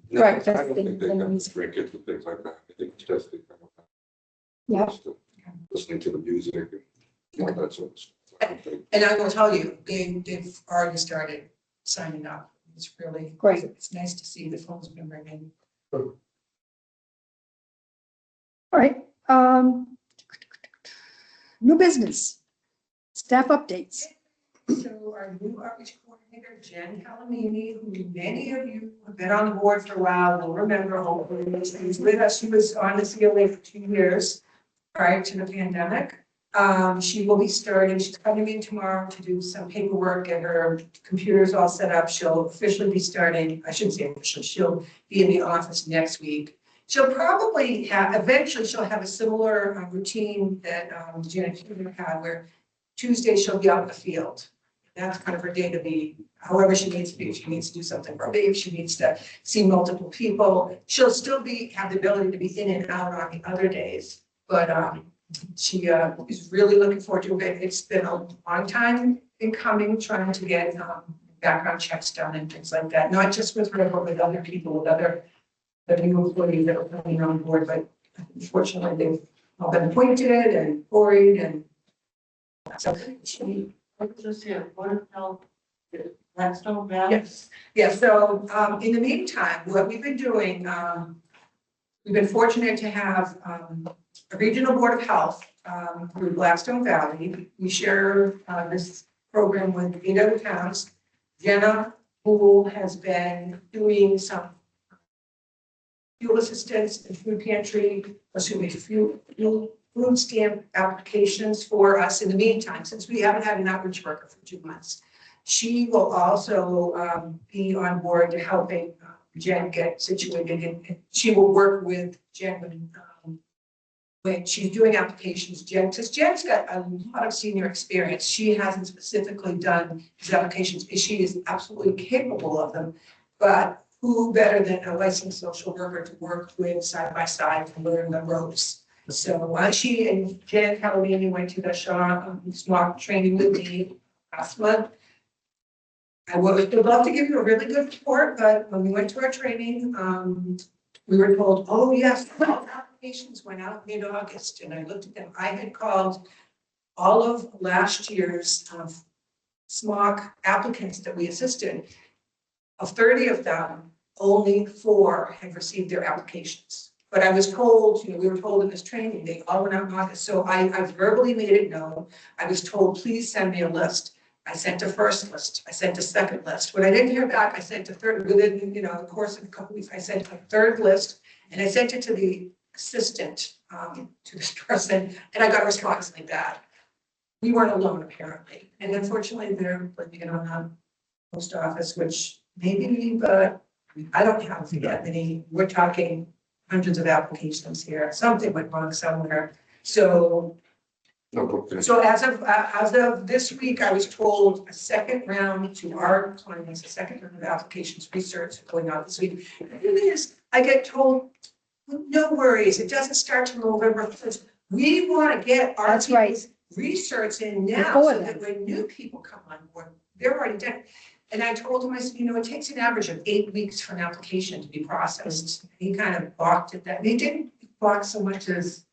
No, Right, I that's don't think they the have music. trinkets and things like that. I think it's just the kind of. Yeah. just listening to the music and all that sort of stuff. I don't think- And I will tell you, they've already started signing up. It's really. Great. It's nice to see the phone's been ringing. All right, new business, staff updates. So our new outreach coordinator, Jen Calamini, who many of you have been on the board for a while, will remember, hopefully, she's with us. She was on the CLA for 2 years prior to the pandemic. She will be starting, she's coming in tomorrow to do some paperwork, get her computers all set up. She'll officially be starting, I shouldn't say officially, she'll be in the office next week. She'll probably eventually she'll have a similar routine that Janet Huber had, where Tuesday she'll be out in the field. That's kind of her day to be, however she needs to be. If she needs to do something for a baby, she needs to see multiple people. She'll still have the ability to be in and out on the other days, but she is really looking forward to it. It's been a long time in coming, trying to get background checks done and things like that, not just with her, but with other people, with other new employees that are coming on board. But unfortunately, they've all been appointed and quarried, and so she. What is this here? What is now? Blackstone Valley? Yes, yeah, so in the meantime, what we've been doing, we've been fortunate to have a regional board of health through Blackstone Valley. We share this program with 8 other towns. Jenna, who has been doing some fuel assistance and food pantry, fuel food stamp applications for us in the meantime, since we haven't had an outreach worker for 2 months. She will also be on board to helping Jen get situated, and she will work with Jen when she's doing applications. Because Jen's got a lot of senior experience. She hasn't specifically done these applications. She is absolutely capable of them, but who better than a licensed social worker to work with side by side to learn the ropes? So she and Jen Calamini went to the SMOC training with me last month. I would love to give you a really good report, but when we went to our training, we were told, oh, yes, all applications went out mid-August. And I looked at them. I had called all of last year's SMOC applicants that we assisted. Of 30 of them, only 4 had received their applications. But I was told, we were told in this training, they all went out in August. So I verbally made it known. I was told, please send me a list. I sent a first list. I sent a second list. When I didn't hear back, I sent a third. Within, the course of a couple weeks, I sent a third list, and I sent it to the assistant to this person, and I got a response like that. We weren't alone, apparently, and unfortunately, they're living on the post office, which maybe, but I don't have that many. We're talking hundreds of applications here. Something went wrong somewhere. So as of this week, I was told a second round to our clients, a second round of applications research going on this week. The thing is, I get told, no worries, it doesn't start till November 1st. We want to get our That's right. people's research in now Before so then. that when new people come on board, they're already done. And I told him, I said, it takes an average of 8 weeks for an application to be processed. He kind of balked at that. They didn't balk so much as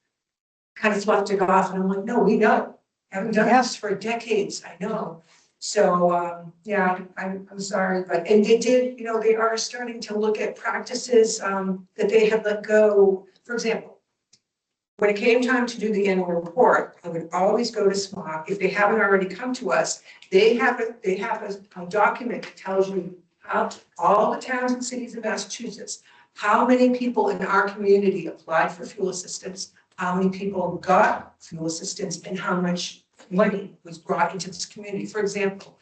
kind of sloughed it off. And I'm like, no, we know. Haven't done this for decades. I know. So, yeah, I'm sorry, but, and they did, they are starting to look at practices that they had let go. For example, when it came time to do the annual report, I would always go to SMOC. If they haven't already come to us, they have a document that tells you how all the towns and cities of Massachusetts, how many people in our community applied for fuel assistance, how many people got fuel assistance, and how much money was brought into this community. For example,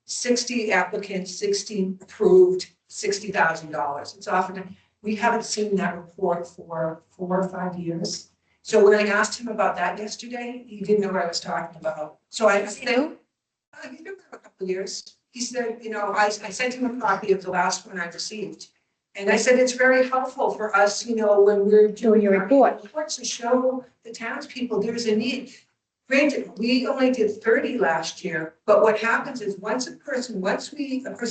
60 applicants, 60 approved, $60,000. It's often, we haven't seen that report for 4 or 5 years. So when I asked him about that yesterday, he didn't know what I was talking about. So I said, he's been for a couple of years. He said, I sent him a copy of the last one I received. And I said, it's very helpful for us, when we're doing your report. reports to show the townspeople there's a need. Granted, we only did 30 last year, but what happens is once a person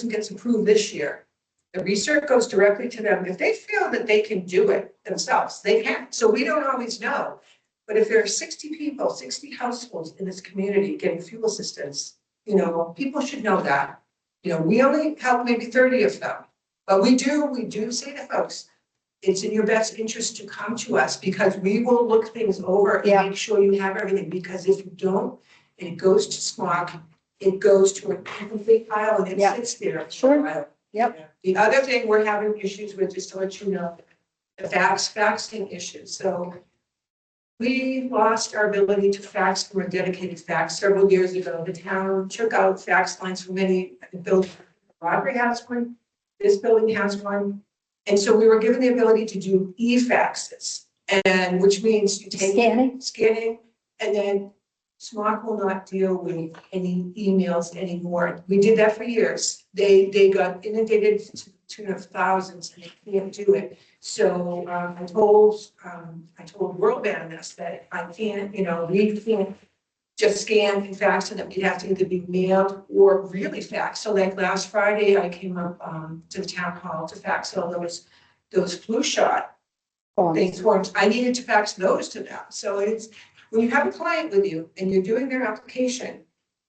gets approved this year, the research goes directly to them. If they feel that they can do it themselves, they can. So we don't always know. But if there are 60 people, 60 households in this community getting fuel assistance, people should know that. We only help maybe 30 of them. But we do say to folks, it's in your best interest to come to us because we will look things over and make sure you have everything. Because if you don't, and it goes to SMOC, it goes to a complete pile and it sits there for a while. Yep. The other thing we're having issues with, just to let you know, the faxing issues. So we lost our ability to fax from a dedicated fax several years ago. The town took out fax lines from many buildings. Library has one, this building has one. And so we were given the ability to do e-faxes, and which means you take scanning, and then SMOC will not deal with any emails anymore. We did that for years. They got inundated to the tune of thousands, and they can't do it. So I told World Band this, that I can't, we can't just scan and fax to them. It has to either be mailed or really faxed. So like last Friday, I came up to the town hall to fax all those flu shot forms. I needed to fax those to them. So it's, when you have a client with you and you're doing their application,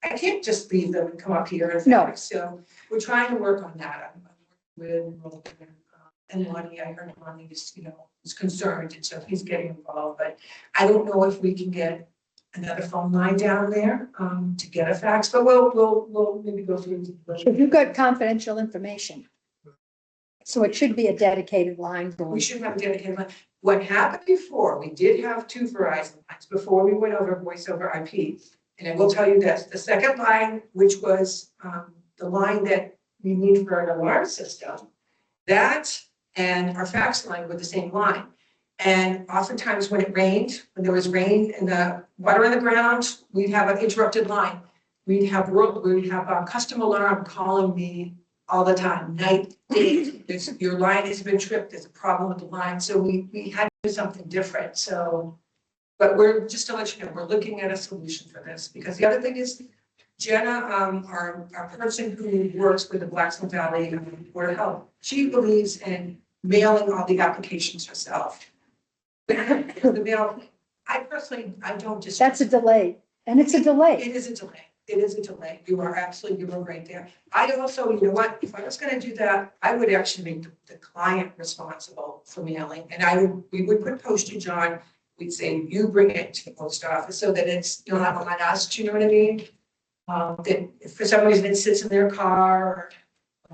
I can't just leave them and come up here and fax. So we're trying to work on that. I'm working with and Lonnie, I heard Lonnie is concerned, and so he's getting involved. But I don't know if we can get another phone line down there to get a fax, but we'll maybe go through. If you've got confidential information, so it should be a dedicated line. We should have a dedicated line. What happened before, we did have 2 Verizon lines before we went over voice over IP. And I will tell you this, the second line, which was the line that we need for an alarm system, that and our fax line were the same line. And oftentimes when it rained, when there was rain and the water in the ground, we'd have an interrupted line. We'd have a custom alarm calling me all the time, night, day, your line has been tripped, there's a problem with the line. So we had to do something different, so. But we're, just to let you know, we're looking at a solution for this, because the other thing is Jenna, our person who works with the Blacksville Valley Board of Health, she believes in mailing all the applications herself. The mail, I personally, I don't just. That's a delay, and it's a delay. It is a delay. It is a delay. You are absolutely, you were right there. I also, you know what, if I was gonna do that, I would actually make the client responsible for mailing. And we would put postage on, we'd say, you bring it to the post office so that it's, you know, not on us, do you know what I mean? That if for some reason it sits in their car.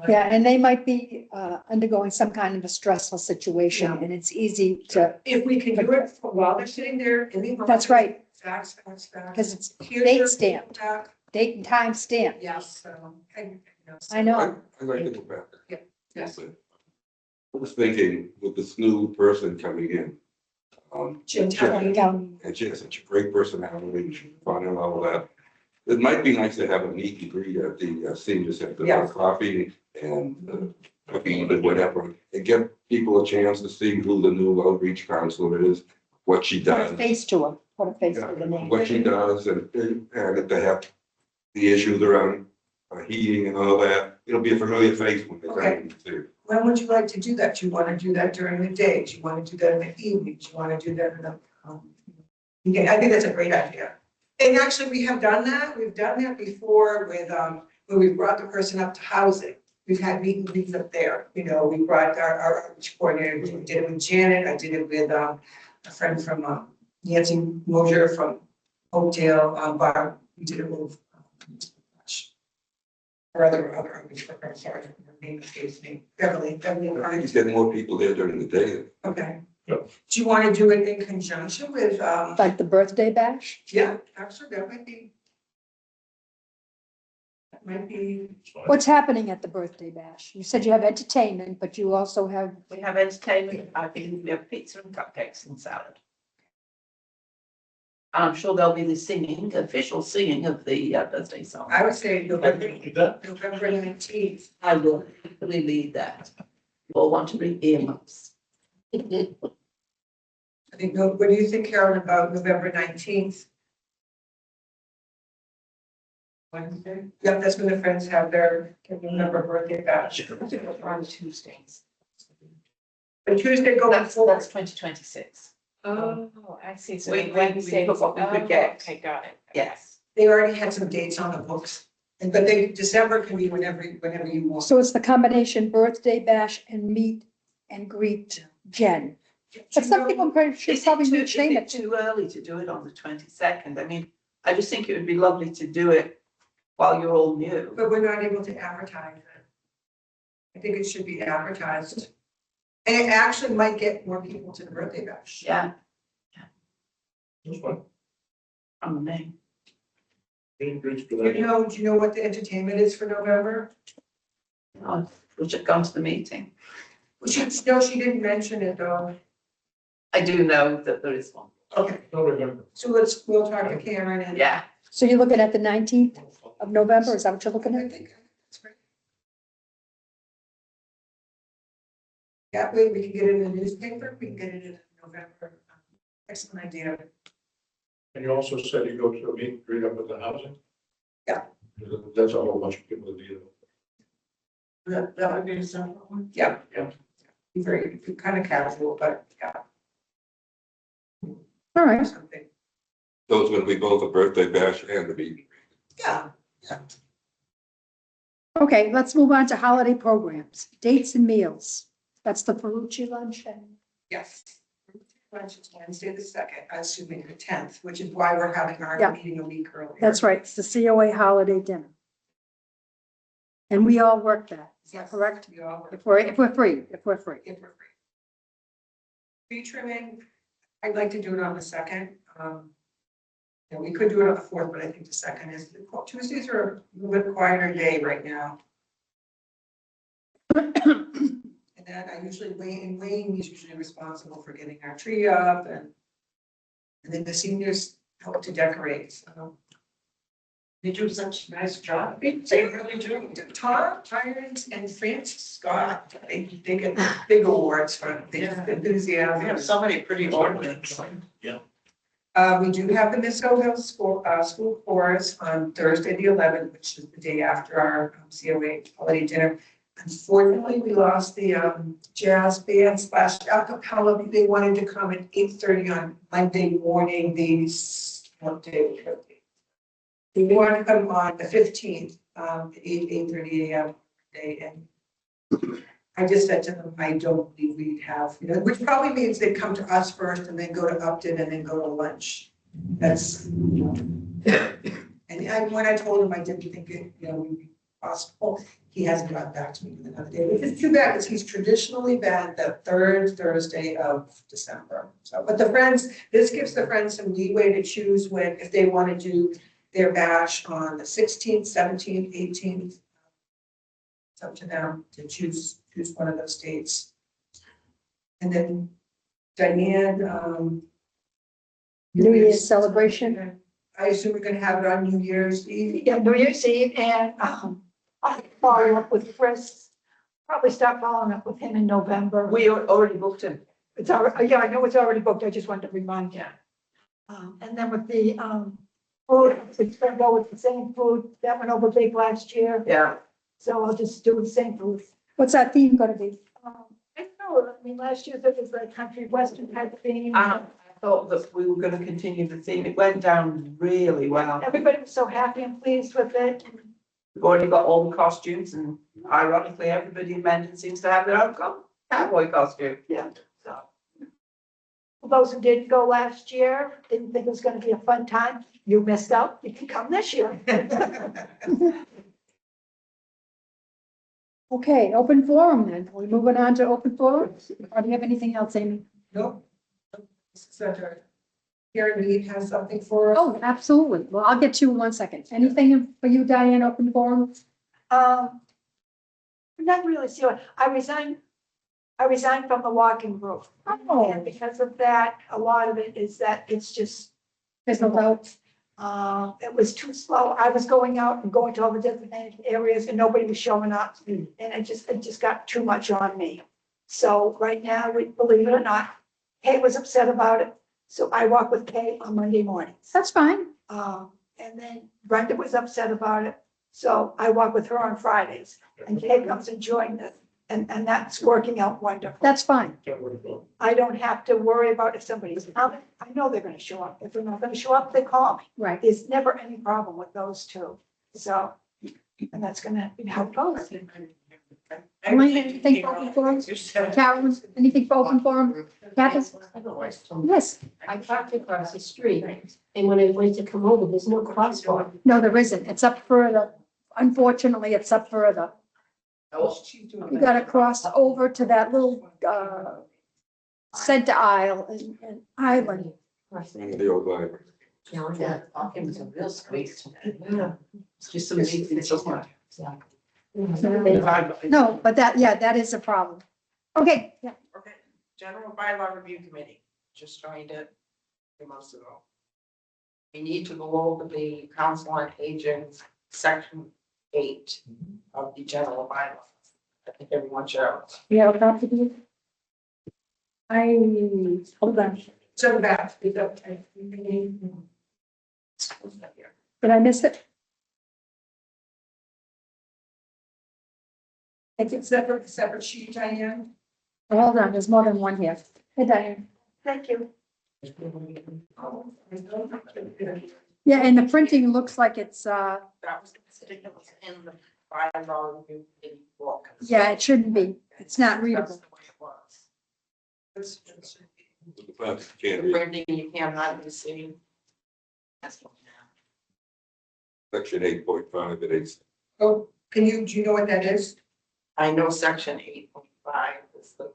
Yeah, and they might be undergoing some kind of a stressful situation, Yeah. and it's easy to, If we can do it while they're sitting there in the. that's right, Fax. because it's Here's date your stamped, feedback. date and time stamped. Yes, so. I know. I'd like to go back. Yeah, yes. I was thinking with this new person coming in. Jim Jen, Townsend. and she has such a great personality, she's fun and all that. It might be nice to have a meet and greet at the senior center Yeah. for coffee and cooking and whatever. And give people a chance to see who the new outreach counselor is, what she Put a does. face to her, put a face to the name. What she does and if they have the issues around heating and all that, it'll be a familiar face when they come in too. When would you like to do that? Do you want to do that during the day? Do you want to do that in the evening? Do you want to do that in the? Yeah, I think that's a great idea. And actually, we have done that. We've done that before with, when we brought the person up to housing. We've had meet and greets up there. You know, we brought our outreach coordinator, we did it with Janet. I did it with, a friend from, Nancy Mosier from Oakdale, Barb. We did it with, our other outreach worker, sorry, her name escapes me, Beverly. I think he's getting more people there during the day. Okay. Yeah. Do you want to do it in conjunction with, Like the birthday bash? yeah, actually, that might be, It's fine. What's happening at the birthday bash? You said you have entertainment, but you also have, We have entertainment, I think we have pizza and cupcakes and salad. And I'm sure there'll be the singing, official singing of the birthday song. I would say I November, think we did that. November 19th. I will happily lead that. Or want to bring earmuffs. I think, what do you think, Carolyn, about November 19th? Wednesday? Yep, that's when the friends have their November birthday bash. On Tuesdays. But Tuesday going That's forward. 2026. Oh, I see. So We- the we Wednesdays. put what we could Oh, get. Okay, got it. Yes. They already had some dates on the books. And but December can be whenever you want. so it's the combination birthday bash and meet and greet Jen. But some people should Is probably it change it. too early to do it on the 22nd? I mean, I just think it would be lovely to do it while you're all new. But we're not able to advertise it. I think it should be advertised. And it actually might get more people to the birthday bash. Yeah, It's fine. from the name. Meet and greets for Do that. you know what the entertainment is for November? Oh, we should go to the meeting. No, she didn't mention it though. I do know that there is one. Okay, No, remember. so we'll talk to Karen and. Yeah, So you're looking at the 19th of November, is that what you're looking I at? think that's great. That way we can get it in the newspaper, we can get it in November. Excellent idea. And you also said you go to a meet and greet up at the housing? Yeah. That's a whole bunch of people that do that. That would be a simple one. Yeah. Yeah. Very, kind of casual, but yeah. All right, Something. So it's gonna be both a birthday bash and a meet. Yeah. okay, let's move on to holiday programs, dates and meals. That's the Ferrucci lunch and, Yes. Lunch is Wednesday the 2nd, assuming the 10th, which is why we're having our Yeah. meeting a week earlier. that's right, it's the COA holiday dinner. And we all work that, is that Yes, correct? we all work. If we're free. If we're free. tree trimming, I'd like to do it on the second. Yeah, we could do it on the fourth, but I think the second is, Tuesdays are a little bit quieter day right now. And then I usually, Wayne is usually responsible for getting our tree up and then the seniors help to decorate, so. They do such a nice job. They really do. Tom Irons and Francis Scott, they get big awards for their We enthusiasm. have so many pretty ornaments. We do have the Miss Oakville school chorus on Thursday, the 11th, which is the day after our COA holiday dinner. Unfortunately, we lost the jazz band / a cappella. They wanted to come at 8:30 on Monday morning, what day? They wanted to come on the 15th, at 8:30 a.m. day, and I just said to them, I don't believe we'd have, which probably means they'd come to us first and then go to Upton and then go to lunch. That's, and when I told him I didn't think it, would be possible, he hasn't gotten back to me with another day, which is too bad, because he's traditionally been the third Thursday of December. So, but the Friends, this gives the Friends some leeway to choose when, if they want to do their bash on the 16th, 17th, 18th. It's up to them to choose one of those dates. And then Diane, New Year's celebration. I assume we're gonna have it on New Year's Eve. Yeah, New Year's Eve, and I'll follow up with Chris. Probably start following up with him in November. We already booked him. It's already, yeah, I know it's already booked. I just wanted to remind you. And then with the food, it's gonna go with the same food that went over big last year. Yeah. So I'll just do the same food. What's that theme gonna be? I don't know, I mean, last year there was like country western type theme. I thought that we were going to continue the theme. It went down really well. Everybody was so happy and pleased with it. We've already got all the costumes, and ironically, everybody in Mendon seems to have their own cowboy costume. Yeah. So for those who didn't go last year, didn't think it was gonna be a fun time, you missed out, you can come this year. Okay, open forum then. Are we moving on to open forum? Or do you have anything else, Amy? Nope. Karen Mead has something for us. Oh, absolutely. Well, I'll get you in 1 second. Anything for you, Diane, open forum? I'm not really sure, I resigned from the walking group. Oh, And because of that, a lot of it is that it's just, there's no doubt. it was too slow. I was going out and going to all the designated areas and nobody was showing up. And it just got too much on me. So right now, believe it or not, Kay was upset about it. So I walk with Kay on Monday mornings. That's fine. And then Brenda was upset about it. So I walk with her on Fridays and Kay comes and joins us. And that's working out wonderful. That's fine. I don't have to worry about if somebody's coming. I know they're gonna show up. If they're not gonna show up, they call me. Right. There's never any problem with those two. So, and that's gonna be how it goes. Elaine, anything for open forum? Carolyn, anything for open forum? Kathy? Yes. I parked across the street, and when I went to come over, there's no crosswalk. No, there isn't. It's up further. Unfortunately, it's up further. You gotta cross over to that little, center aisle and island. The old library. Now, that, it was a real squeeze. Yeah. It's just amazing. It's just like. No, but that is a problem. Okay, yeah. Okay, General Bylaw Review Committee, just joined it 2 months ago. We need to go over the Council on Aging's section 8 of the general bylaw. I think everyone should. We have a copy of it? Hold on. So that, Did I miss it? it's separate sheet, Diane. Hold on, there's more than one here. Hey, Diane. Thank you. Yeah, and the printing looks like it's, That was the particulars in the bylaw review committee book. yeah, it shouldn't be. It's not That's readable. the way it was. The fact you can't The read printing you cannot be seen. That's what section 8.5 at 8. Oh, do you know what that is? I know section 8.5 is the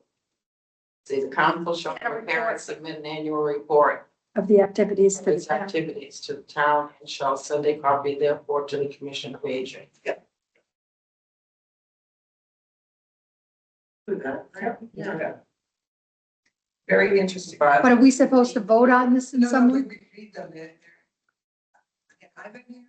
say the council shall prepare and submit an annual report Of the activities of for the its town. activities to the town and shall send a copy therefore to the Commission of Aging. Yeah. Very interesting. But are we supposed to vote on this in No, some no, way? we read them. I've been here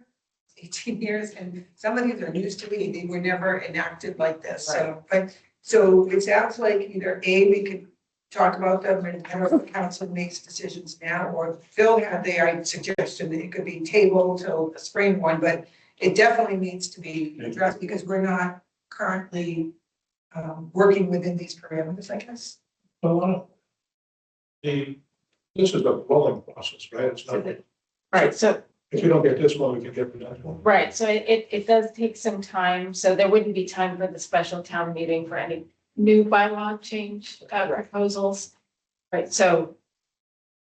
18 years and some of these are news to me. They were never enacted like this. So, but, so it sounds like either A, we could talk about them and have the council makes decisions now, or Phil had the suggestion that it could be tabled till the spring one, but it definitely needs to be addressed because we're not currently working within these parameters, I guess. Well, this is a rolling process, right? It's not, Right, so, if you don't get this one, we can get the next one. right, so it does take some time, so there wouldn't be time for the special town meeting for any new bylaw change proposals. Right, so,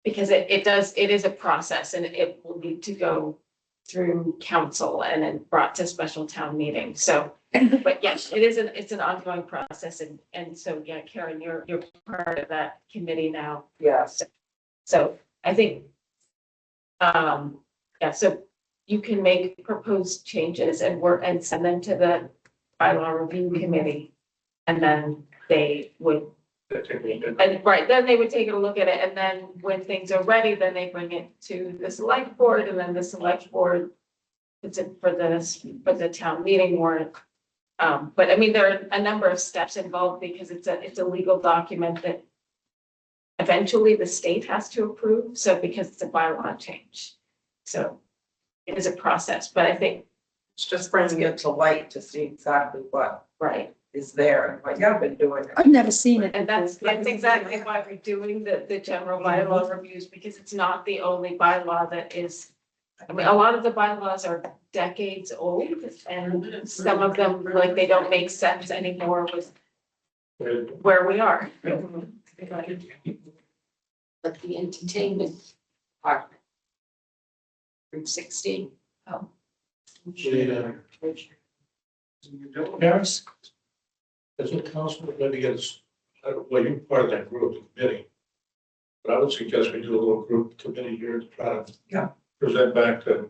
because it is a process and it will need to go through council and then brought to special town meeting, so. But yes, it's an ongoing process and so, yeah, Karen, you're part of that committee now. Yes. So I think, yeah, so you can make proposed changes and work and send them to the bylaw review committee. And then they would, and right, then they would take a look at it. And then when things are ready, then they bring it to the select board and then the select board puts it for the town meeting warrant. But I mean, there are a number of steps involved because it's a legal document that eventually the state has to approve. So because it's a bylaw change. So it is a process, but I think, It's just bringing it to light to see exactly what right. is there and what you've been doing. I've never seen it. And that's exactly why we're doing the general bylaw reviews, because it's not the only bylaw that is. I mean, a lot of the bylaws are decades old and some of them, like, they don't make sense anymore with where we are. But the entertainment department. Route 16. Oh. Paris? As a council, maybe it's, well, you're part of that group, the committee. But I would suggest we do a little group committee here to try to present back to,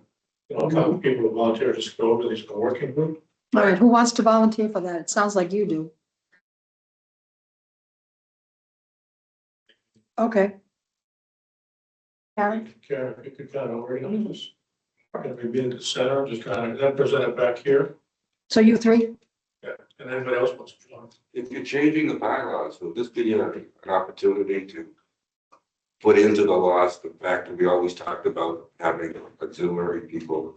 you know, a couple of people who volunteer just go over these, the working group. All right, who wants to volunteer for that? It sounds like you do. Okay. Karen? Karen, if you could kind of organize this. And maybe in the center, just kind of, then present it back here. So you three? Yeah, and anybody else wants to join. If you're changing the bylaws, will this be an opportunity to put into the laws the fact that we always talked about having auxiliary people?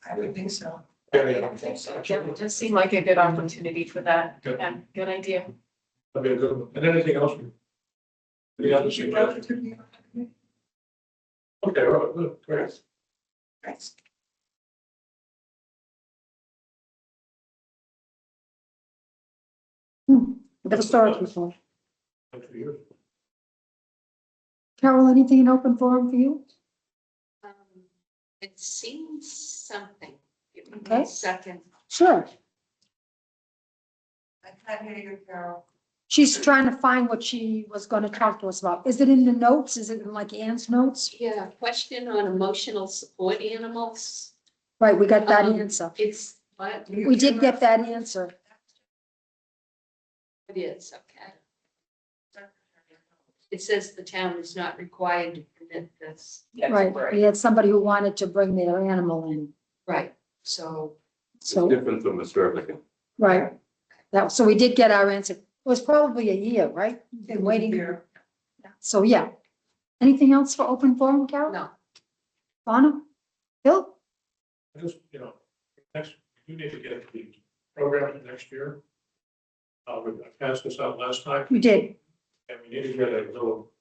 I would think so. Yeah, Yeah, it does seem like a good opportunity for that. Good. Yeah, good idea. that'd be a good one. And anything else? Any other suggestions? Okay, all right, good, great. Thanks. Never started before. Thanks for yours. Carol, anything in open forum for you? It seems something. Give me Okay. a second. Sure. I can't hear you, Carol. She's trying to find what she was gonna talk to us about. Is it in the notes? Is it in like Ann's notes? Yeah, question on emotional support animals. Right, we got that Um, answer. It's what We did get that answer. it is, okay. It says the town is not required to permit this. Right, we had somebody who wanted to bring their animal in, Right, so It's so, different from the Sterling. right. That, so we did get our answer. It was probably a year, right? Been waiting. Here. So, yeah. Anything else for open forum, Carol? no, Donna? Bill? Just, you know, next, you need to get the program for next year. We passed this out last time, You did. and we need to get a little,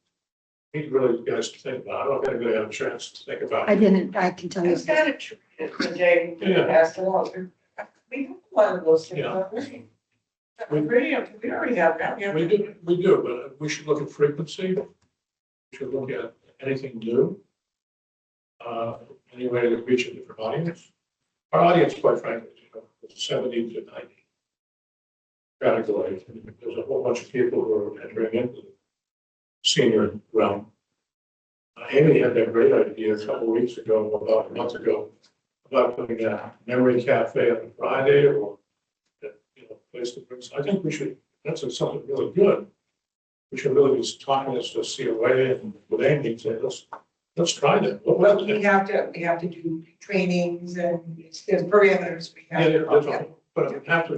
need really you guys to think about it. I don't think anybody had a chance to think about I it. didn't, I can tell you. It's kind of true, the day we Yeah. passed it out. We have a lot of those things Yeah. already. We already have that. We do, but we should look at frequency. We should look at anything new. Any way to reach a different audience. Our audience, quite frankly, you know, is 70 to 90. Category. There's a whole bunch of people who are entering into senior realm. Amy had that great idea a couple of weeks ago, about a month ago, about putting a memory cafe on a Friday or, place to bring, I think we should, that's something really good. We should really be talking this to COA and with Amy, say, let's try that. Well, we have to do trainings and there's parameters we Yeah, have. that's to- all, but we have to,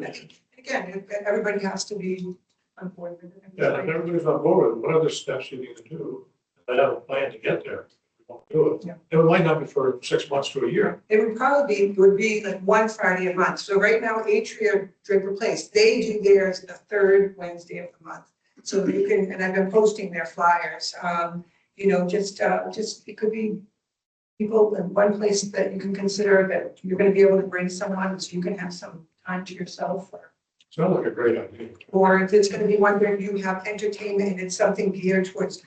Again, everybody has to be on board with it. yeah, if everybody's on board, what other steps you need to do? I have a plan to get there. We won't do it. Yeah. It might not be for 6 months to a year. It would probably be, would be like one Friday a month. So right now, Atria Draper Place, they do theirs the third Wednesday of the month. So you can, and I've been posting their flyers, just, it could be people in one place that you can consider that you're gonna be able to bring someone, so you can have some time to yourself, Sounds like a great idea. or if it's gonna be one where you have entertainment and it's something geared towards,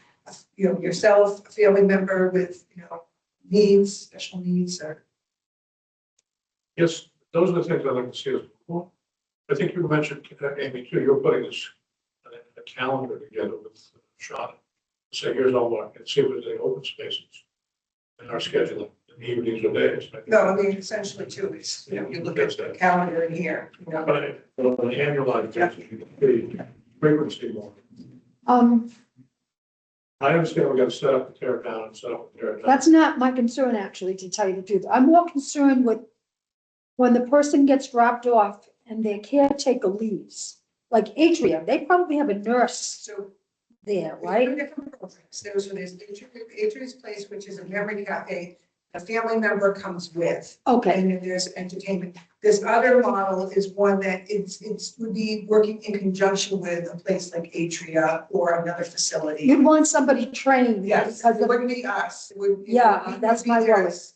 yourself, a family member with, needs, special needs, or. Yes, those are the things I'd like to see as well. I think you mentioned, Amy, too, you're putting this, a calendar together with Sean. Say, here's all our, and see if there's any open spaces in our scheduling, in the evenings or days. No, I mean, essentially too, is, you look at the calendar in here, But on an annualized basis, you can see frequency more. I understand we got to set up the tear down and set up the tear down. That's not my concern, actually, to tell you the truth. I'm more concerned with when the person gets dropped off and their caretaker leaves. Like Atria, they probably have a nurse so. there, There right? are different programs. There's Atria's Place, which is a memory cafe, a family member comes with. Okay, And then there's entertainment. This other model is one that would be working in conjunction with a place like Atria or another facility. you'd want somebody trained. Yes, because it of- wouldn't be us. It would. Yeah, we would that's be my there worry. as,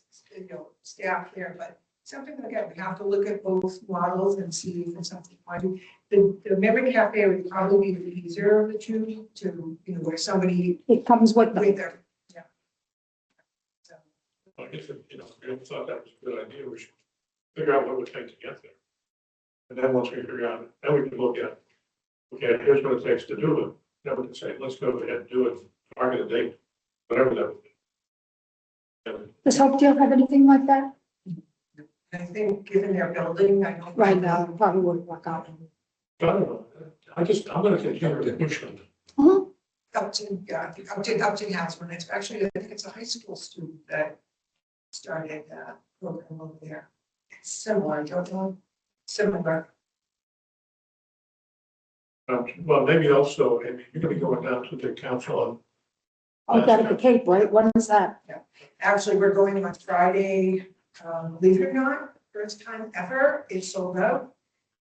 staff here, but something like that, we have to look at both models and see if it's something. The memory cafe would probably be the easier of the two to, where somebody It comes with them. with their, yeah. So. I guess, if we thought that was a good idea, we should figure out what it would take to get there. And then once we figure out, then we can look at, okay, here's what it takes to do it. Then we can say, let's go ahead and do it, target a date, whatever that would be. And Does Hopedale have anything like that? I think given their building, I don't. Right now, it probably wouldn't work out. I don't know, I'm gonna continue to push on it. Mhm. Upton has one. It's actually, I think it's a high school student that started that program over there. It's similar, don't you know? Similar. Well, maybe also, maybe you're gonna be going down to the council Oh, down at the Cape, right? When is that? Actually, we're going on Friday, believe it or not, first time ever, it's sold out.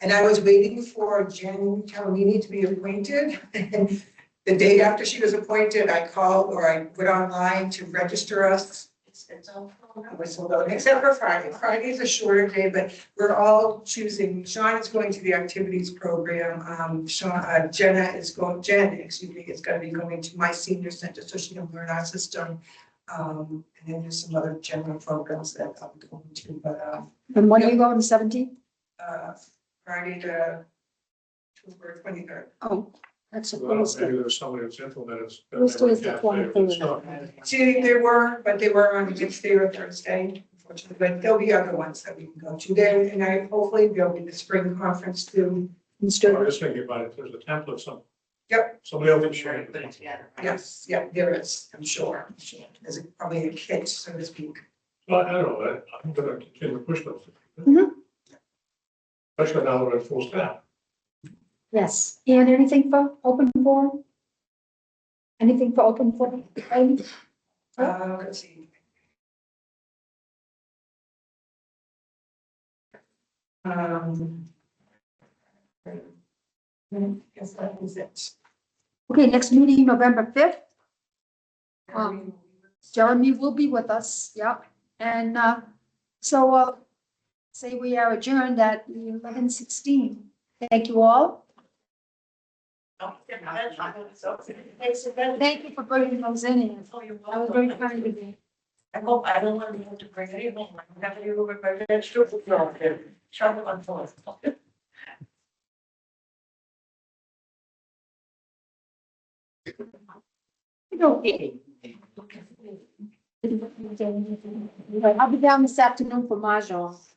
And I was waiting for Jen Talini to be appointed. And the day after she was appointed, I called or I went online to register us. It's all full now. We're sold out, except for Friday. Friday is a shorter day, but we're all choosing. Sean is going to the activities program. Jen is going to be going to my senior center so she can learn our system. And then there's some other general programs that I'm going to, but, And when are you going, 17th? Friday to October 23rd. Oh, that's a Well, Thursday. maybe there's somebody that's implemented. Thursday is the Cafe or 23rd. stuff. See, they were on Wednesday or Thursday, unfortunately, but there'll be other ones that we can go to there. And I hopefully there'll be the spring conference too. I'm Mr. just thinking about it, there's a template, Yep. somebody else can share Put it it. together. Yes, yeah, there is, I'm sure. There's probably a kit, so to speak. Well, I don't know, I'm gonna continue to push those. Mhm. Especially now that we're at full staff. Yes. And anything for open forum? Anything for open forum? Amy? Let's see. Guess that is it. Okay, next meeting, November 5th. Jeremy will be with us, yep. And so say we are adjourned at 11:16. Thank you all. Thank you for bringing those in. That was very kind of you. I hope I don't want to have to bring it home. I'm having to go with my vegetables. Try to unfold. Okay. I'll be down this afternoon for Mahjong.